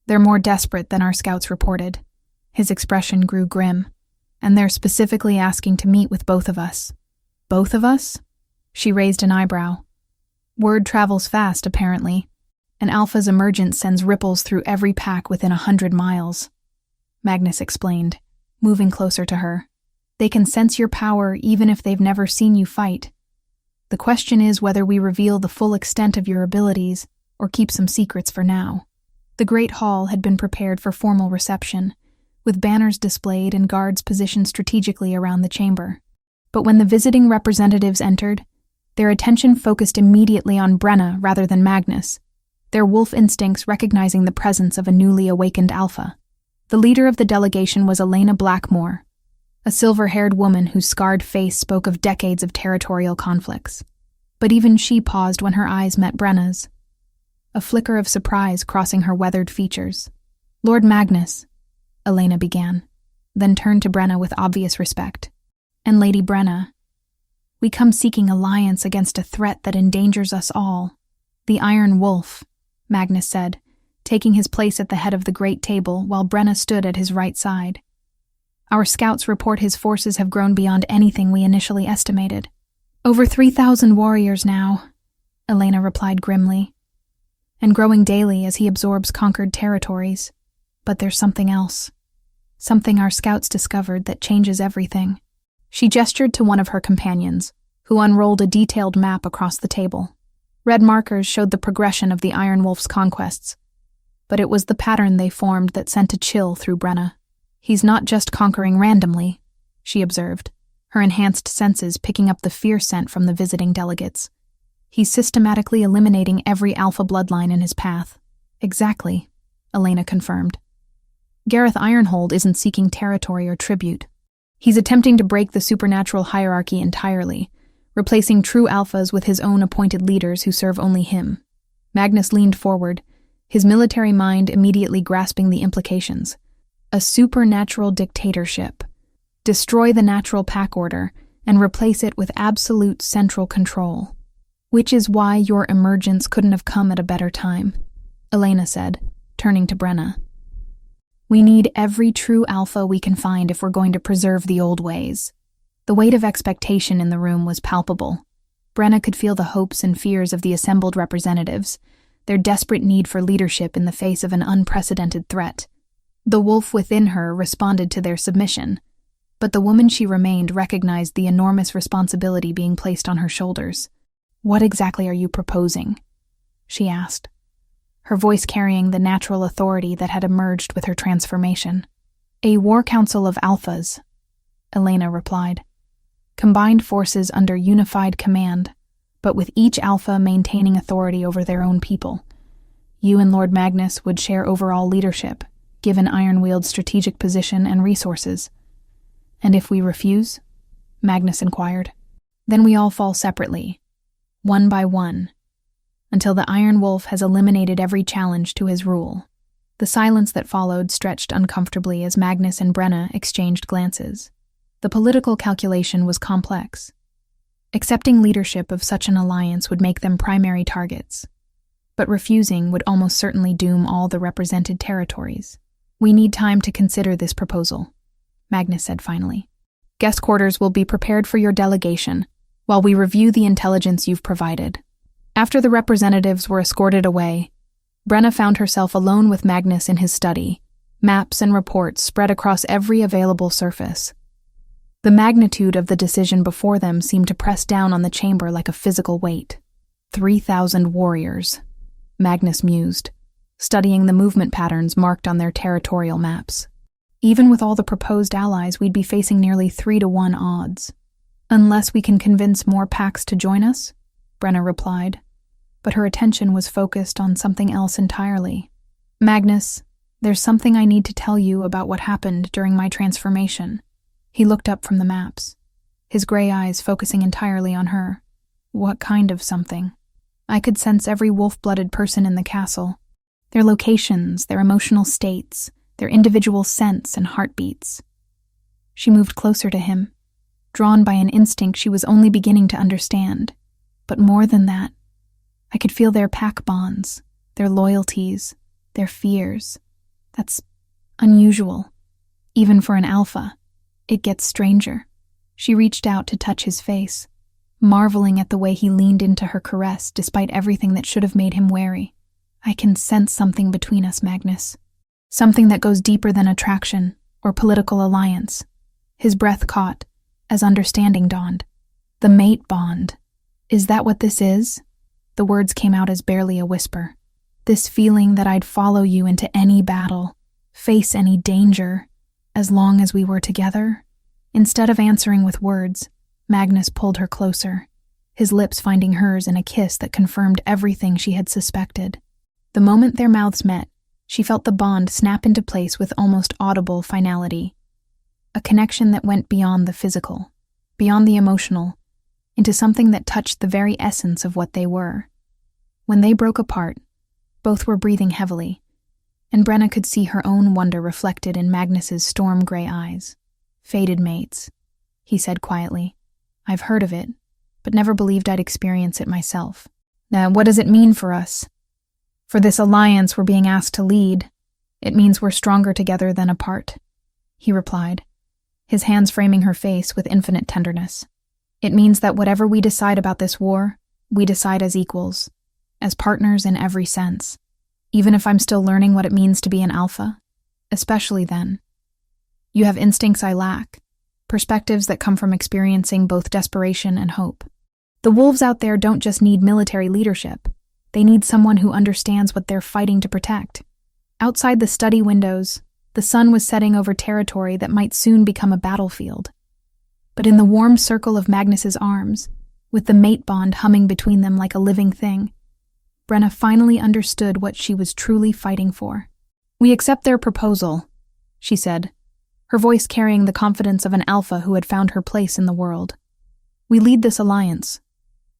"They're more desperate than our scouts reported." His expression grew grim. "And they're specifically asking to meet with both of us." "Both of us?" She raised an eyebrow. "Word travels fast, apparently. An alpha's emergence sends ripples through every pack within 100 miles. Magnus explained, moving closer to her. "They can sense your power even if they've never seen you fight. The question is whether we reveal the full extent of your abilities or keep some secrets for now." The great hall had been prepared for formal reception, with banners displayed and guards positioned strategically around the chamber. But when the visiting representatives entered, their attention focused immediately on Brenna rather than Magnus, their wolf instincts recognizing the presence of a newly awakened alpha. The leader of the delegation was Elena Blackmore, a silver-haired woman whose scarred face spoke of decades of territorial conflicts. But even she paused when her eyes met Brenna's, a flicker of surprise crossing her weathered features. "Lord Magnus," Elena began, then turned to Brenna with obvious respect. "And Lady Brenna, we come seeking alliance against a threat that endangers us all. The Iron Wolf," Magnus said, taking his place at the head of the great table while Brenna stood at his right side. "Our scouts report his forces have grown beyond anything we initially estimated. Over 3,000 warriors now," Elena replied grimly, "and growing daily as he absorbs conquered territories. But there's something else. Something our scouts discovered that changes everything." She gestured to one of her companions, who unrolled a detailed map across the table. Red markers showed the progression of the Iron Wolf's conquests, but it was the pattern they formed that sent a chill through Brenna. "He's not just conquering randomly," she observed, her enhanced senses picking up the fear scent from the visiting delegates. "He's systematically eliminating every alpha bloodline in his path." "Exactly," Elena confirmed. "Gareth Ironhold isn't seeking territory or tribute. He's attempting to break the supernatural hierarchy entirely, replacing true alphas with his own appointed leaders who serve only him." Magnus leaned forward, his military mind immediately grasping the implications. "A supernatural dictatorship. Destroy the natural pack order and replace it with absolute central control. Which is why your emergence couldn't have come at a better time," Elena said, turning to Brenna. "We need every true alpha we can find if we're going to preserve the old ways." The weight of expectation in the room was palpable. Brenna could feel the hopes and fears of the assembled representatives, their desperate need for leadership in the face of an unprecedented threat. The wolf within her responded to their submission, but the woman she remained recognized the enormous responsibility being placed on her shoulders. "What exactly are you proposing?" she asked, her voice carrying the natural authority that had emerged with her transformation. "A war council of alphas," Elena replied. "Combined forces under unified command, but with each alpha maintaining authority over their own people. You and Lord Magnus would share overall leadership, given Ironwield's strategic position and resources." "And if we refuse?" Magnus inquired. "Then we all fall separately, one by one, until the Iron Wolf has eliminated every challenge to his rule." The silence that followed stretched uncomfortably as Magnus and Brenna exchanged glances. The political calculation was complex. Accepting leadership of such an alliance would make them primary targets, but refusing would almost certainly doom all the represented territories. "We need time to consider this proposal," Magnus said finally. "Guest quarters will be prepared for your delegation while we review the intelligence you've provided." After the representatives were escorted away, Brenna found herself alone with Magnus in his study, maps and reports spread across every available surface. The magnitude of the decision before them seemed to press down on the chamber like a physical weight. 3,000 warriors, Magnus mused, studying the movement patterns marked on their territorial maps. "Even with all the proposed allies, we'd be facing nearly 3-to-1 odds," Unless we can convince more packs to join us, Brenna replied, but her attention was focused on something else entirely. Magnus, there's something I need to tell you about what happened during my transformation. He looked up from the maps, his gray eyes focusing entirely on her. What kind of something? I could sense every wolf-blooded person in the castle, their locations, their emotional states, their individual scents and heartbeats. She moved closer to him, drawn by an instinct she was only beginning to understand. But more than that, I could feel their pack bonds, their loyalties, their fears. That's unusual, even for an alpha. It gets stranger. She reached out to touch his face, marveling at the way he leaned into her caress despite everything that should have made him wary. I can sense something between us, Magnus. Something that goes deeper than attraction or political alliance. His breath caught as understanding dawned. The mate bond. Is that what this is? The words came out as barely a whisper. This feeling that I'd follow you into any battle, face any danger, as long as we were together? Instead of answering with words, Magnus pulled her closer, his lips finding hers in a kiss that confirmed everything she had suspected. The moment their mouths met, she felt the bond snap into place with almost audible finality. A connection that went beyond the physical, beyond the emotional, into something that touched the very essence of what they were. When they broke apart, both were breathing heavily, and Brenna could see her own wonder reflected in Magnus's storm-gray eyes. Fated mates, he said quietly. I've heard of it, but never believed I'd experience it myself. Now, what does it mean for us? For this alliance we're being asked to lead, it means we're stronger together than apart, he replied, his hands framing her face with infinite tenderness. It means that whatever we decide about this war, we decide as equals, as partners in every sense, even if I'm still learning what it means to be an alpha, especially then. You have instincts I lack, perspectives that come from experiencing both desperation and hope. The wolves out there don't just need military leadership, they need someone who understands what they're fighting to protect. Outside the study windows, the sun was setting over territory that might soon become a battlefield. But in the warm circle of Magnus's arms, with the mate bond humming between them like a living thing, Brenna finally understood what she was truly fighting for. We accept their proposal, she said, her voice carrying the confidence of an alpha who had found her place in the world. We lead this alliance.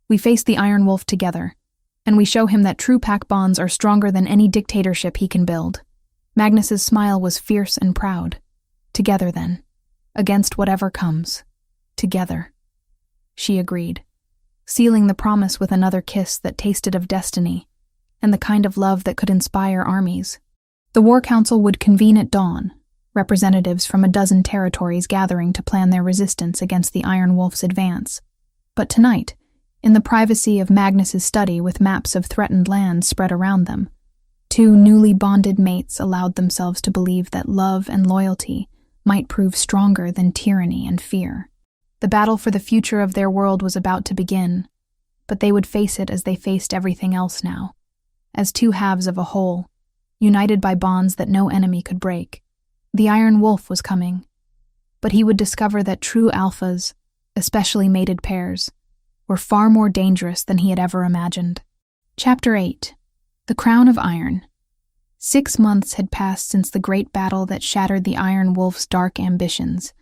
We face the Iron Wolf together, and we show him that true pack bonds are stronger than any dictatorship he can build. Magnus's smile was fierce and proud. Together, then. Against whatever comes. Together. She agreed, sealing the promise with another kiss that tasted of destiny, and the kind of love that could inspire armies. The War Council would convene at dawn, representatives from a dozen territories gathering to plan their resistance against the Iron Wolf's advance. But tonight, in the privacy of Magnus's study with maps of threatened lands spread around them, two newly bonded mates allowed themselves to believe that love and loyalty might prove stronger than tyranny and fear. The battle for the future of their world was about to begin, but they would face it as they faced everything else now, as two halves of a whole, united by bonds that no enemy could break. The Iron Wolf was coming, but he would discover that true alphas, especially mated pairs, were far more dangerous than he had ever imagined. Chapter 8. The Crown of Iron. 6 months had passed since the great battle that shattered the Iron Wolf's dark ambitions,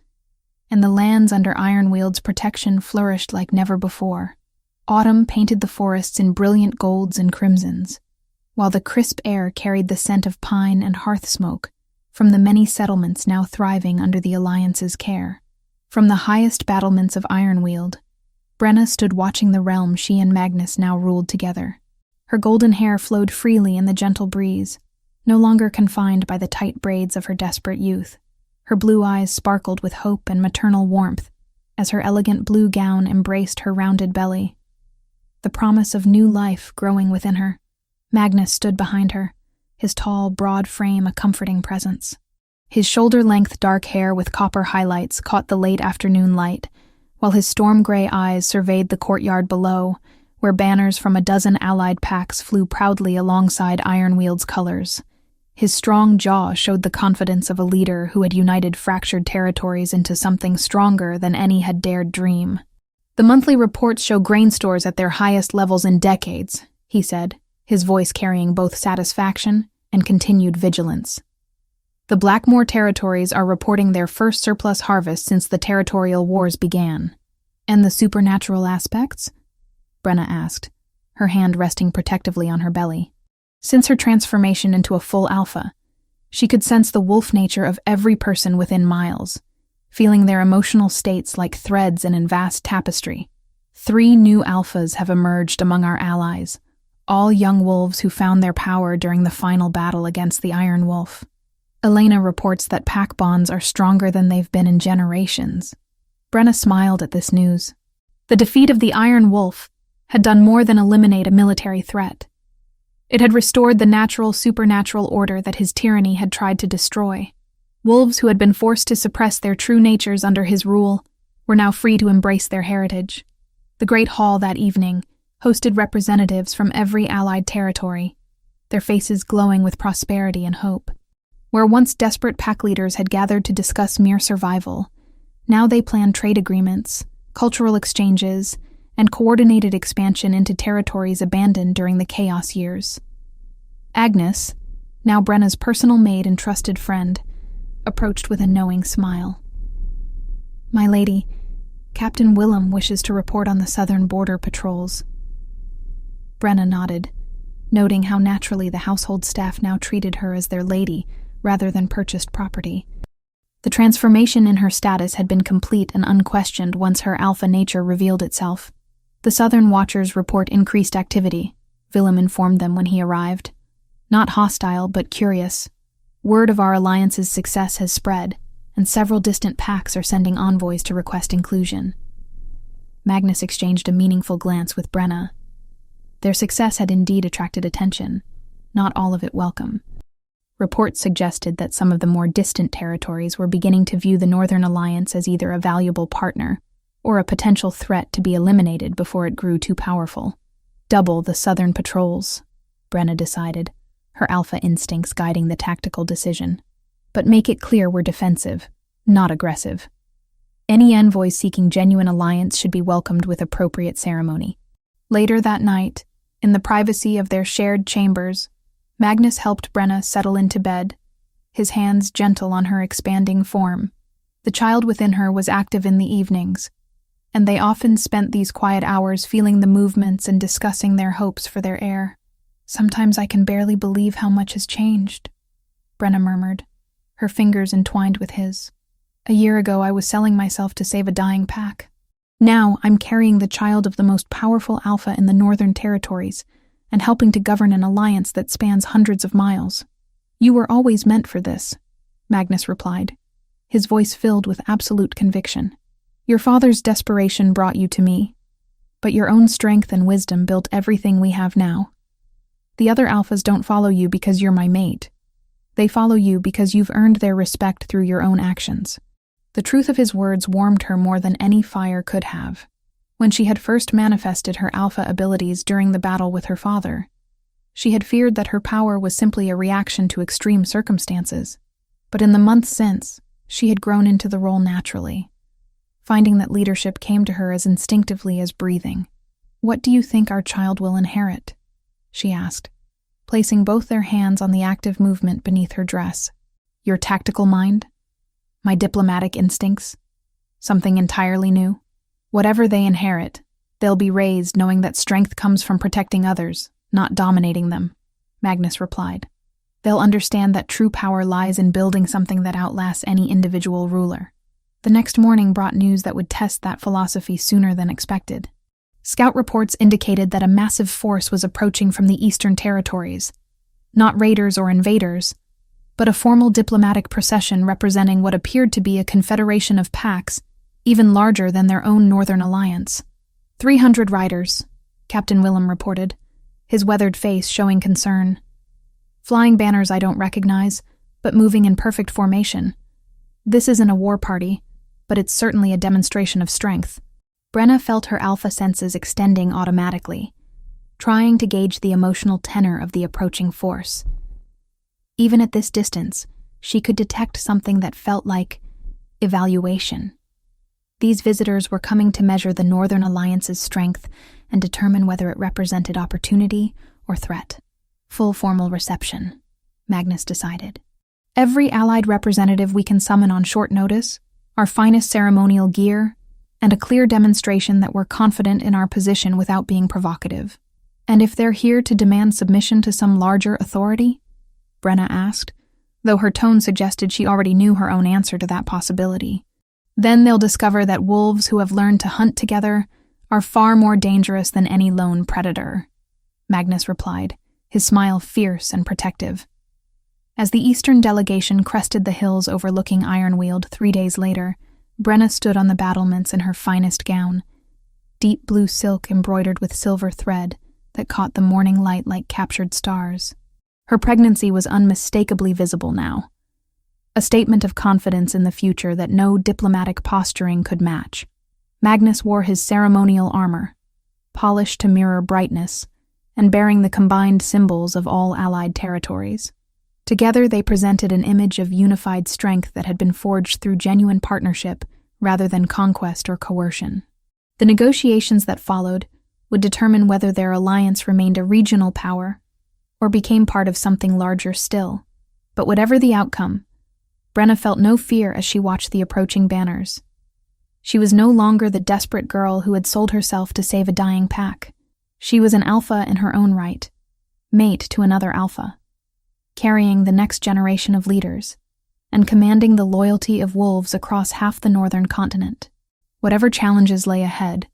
and the lands under Ironwield's protection flourished like never before. Autumn painted the forests in brilliant golds and crimsons, while the crisp air carried the scent of pine and hearth smoke from the many settlements now thriving under the Alliance's care. From the highest battlements of Ironweald, Brenna stood watching the realm she and Magnus now ruled together. Her golden hair flowed freely in the gentle breeze, no longer confined by the tight braids of her desperate youth. Her blue eyes sparkled with hope and maternal warmth as her elegant blue gown embraced her rounded belly. The promise of new life growing within her. Magnus stood behind her, his tall, broad frame a comforting presence. His shoulder-length dark hair with copper highlights caught the late afternoon light, while his storm-gray eyes surveyed the courtyard below, where banners from a dozen allied packs flew proudly alongside Ironwield's colors. His strong jaw showed the confidence of a leader who had united fractured territories into something stronger than any had dared dream. "The monthly reports show grain stores at their highest levels in decades," he said, his voice carrying both satisfaction and continued vigilance. "The Blackmore territories are reporting their first surplus harvest since the territorial wars began." "And the supernatural aspects?" Brenna asked, her hand resting protectively on her belly. Since her transformation into a full alpha, she could sense the wolf nature of every person within miles, feeling their emotional states like threads in a vast tapestry. 3 new alphas have emerged among our allies, all young wolves who found their power during the final battle against the Iron Wolf. Elena reports that pack bonds are stronger than they've been in generations. Brenna smiled at this news. The defeat of the Iron Wolf had done more than eliminate a military threat. It had restored the natural, supernatural order that his tyranny had tried to destroy. Wolves who had been forced to suppress their true natures under his rule were now free to embrace their heritage. The Great Hall that evening hosted representatives from every allied territory, their faces glowing with prosperity and hope. Where once desperate pack leaders had gathered to discuss mere survival, now they planned trade agreements, cultural exchanges, and coordinated expansion into territories abandoned during the Chaos Years. Agnes, now Brenna's personal maid and trusted friend, approached with a knowing smile. "My lady, Captain Willem wishes to report on the southern border patrols." Brenna nodded, noting how naturally the household staff now treated her as their lady rather than purchased property. The transformation in her status had been complete and unquestioned once her alpha nature revealed itself. "The Southern Watchers report increased activity," Willem informed them when he arrived. "Not hostile, but curious. Word of our alliance's success has spread, and several distant packs are sending envoys to request inclusion." Magnus exchanged a meaningful glance with Brenna. Their success had indeed attracted attention, not all of it welcome. Reports suggested that some of the more distant territories were beginning to view the Northern Alliance as either a valuable partner or a potential threat to be eliminated before it grew too powerful. "Double the Southern patrols," Brenna decided, her alpha instincts guiding the tactical decision. "But make it clear we're defensive, not aggressive. Any envoys seeking genuine alliance should be welcomed with appropriate ceremony." Later that night, in the privacy of their shared chambers, Magnus helped Brenna settle into bed, his hands gentle on her expanding form. The child within her was active in the evenings, and they often spent these quiet hours feeling the movements and discussing their hopes for their heir. "Sometimes I can barely believe how much has changed," Brenna murmured, her fingers entwined with his. "A year ago I was selling myself to save a dying pack. Now I'm carrying the child of the most powerful alpha in the Northern Territories and helping to govern an alliance that spans hundreds of miles." "You were always meant for this," Magnus replied, his voice filled with absolute conviction. "Your father's desperation brought you to me, but your own strength and wisdom built everything we have now. The other alphas don't follow you because you're my mate. They follow you because you've earned their respect through your own actions." The truth of his words warmed her more than any fire could have. When she had first manifested her alpha abilities during the battle with her father, she had feared that her power was simply a reaction to extreme circumstances. But in the months since, she had grown into the role naturally, finding that leadership came to her as instinctively as breathing. "What do you think our child will inherit?" she asked, placing both their hands on the active movement beneath her dress. "Your tactical mind? My diplomatic instincts? Something entirely new? Whatever they inherit, they'll be raised knowing that strength comes from protecting others, not dominating them," Magnus replied. "They'll understand that true power lies in building something that outlasts any individual ruler." The next morning brought news that would test that philosophy sooner than expected. Scout reports indicated that a massive force was approaching from the Eastern Territories. Not raiders or invaders, but a formal diplomatic procession representing what appeared to be a confederation of packs, even larger than their own Northern Alliance. 300 riders, Captain Willem reported, his weathered face showing concern. "Flying banners I don't recognize, but moving in perfect formation. This isn't a war party, but it's certainly a demonstration of strength." Brenna felt her alpha senses extending automatically, trying to gauge the emotional tenor of the approaching force. Even at this distance, she could detect something that felt like evaluation. These visitors were coming to measure the Northern Alliance's strength and determine whether it represented opportunity or threat. Full formal reception, Magnus decided. Every allied representative we can summon on short notice, our finest ceremonial gear, and a clear demonstration that we're confident in our position without being provocative. And if they're here to demand submission to some larger authority? Brenna asked, though her tone suggested she already knew her own answer to that possibility. Then they'll discover that wolves who have learned to hunt together are far more dangerous than any lone predator, Magnus replied, his smile fierce and protective. As the Eastern delegation crested the hills overlooking Ironweald 3 days later, Brenna stood on the battlements in her finest gown, deep blue silk embroidered with silver thread that caught the morning light like captured stars. Her pregnancy was unmistakably visible now, a statement of confidence in the future that no diplomatic posturing could match. Magnus wore his ceremonial armor, polished to mirror brightness, and bearing the combined symbols of all allied territories. Together they presented an image of unified strength that had been forged through genuine partnership rather than conquest or coercion. The negotiations that followed would determine whether their alliance remained a regional power or became part of something larger still. But whatever the outcome, Brenna felt no fear as she watched the approaching banners. She was no longer the desperate girl who had sold herself to save a dying pack. She was an alpha in her own right, mate to another alpha, carrying the next generation of leaders, and commanding the loyalty of wolves across half the northern continent. Whatever challenges lay ahead,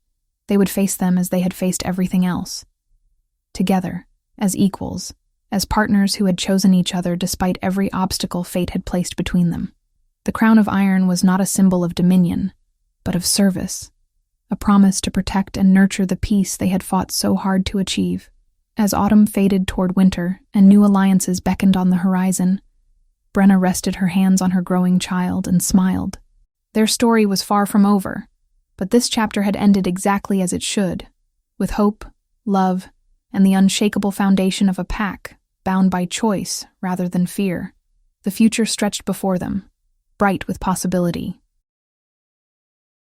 they would face them as they had faced everything else. Together, as equals, as partners who had chosen each other despite every obstacle fate had placed between them. The crown of iron was not a symbol of dominion, but of service, a promise to protect and nurture the peace they had fought so hard to achieve. As autumn faded toward winter and new alliances beckoned on the horizon, Brenna rested her hands on her growing child and smiled. Their story was far from over, but this chapter had ended exactly as it should, with hope, love, and the unshakable foundation of a pack, bound by choice rather than fear. The future stretched before them, bright with possibility,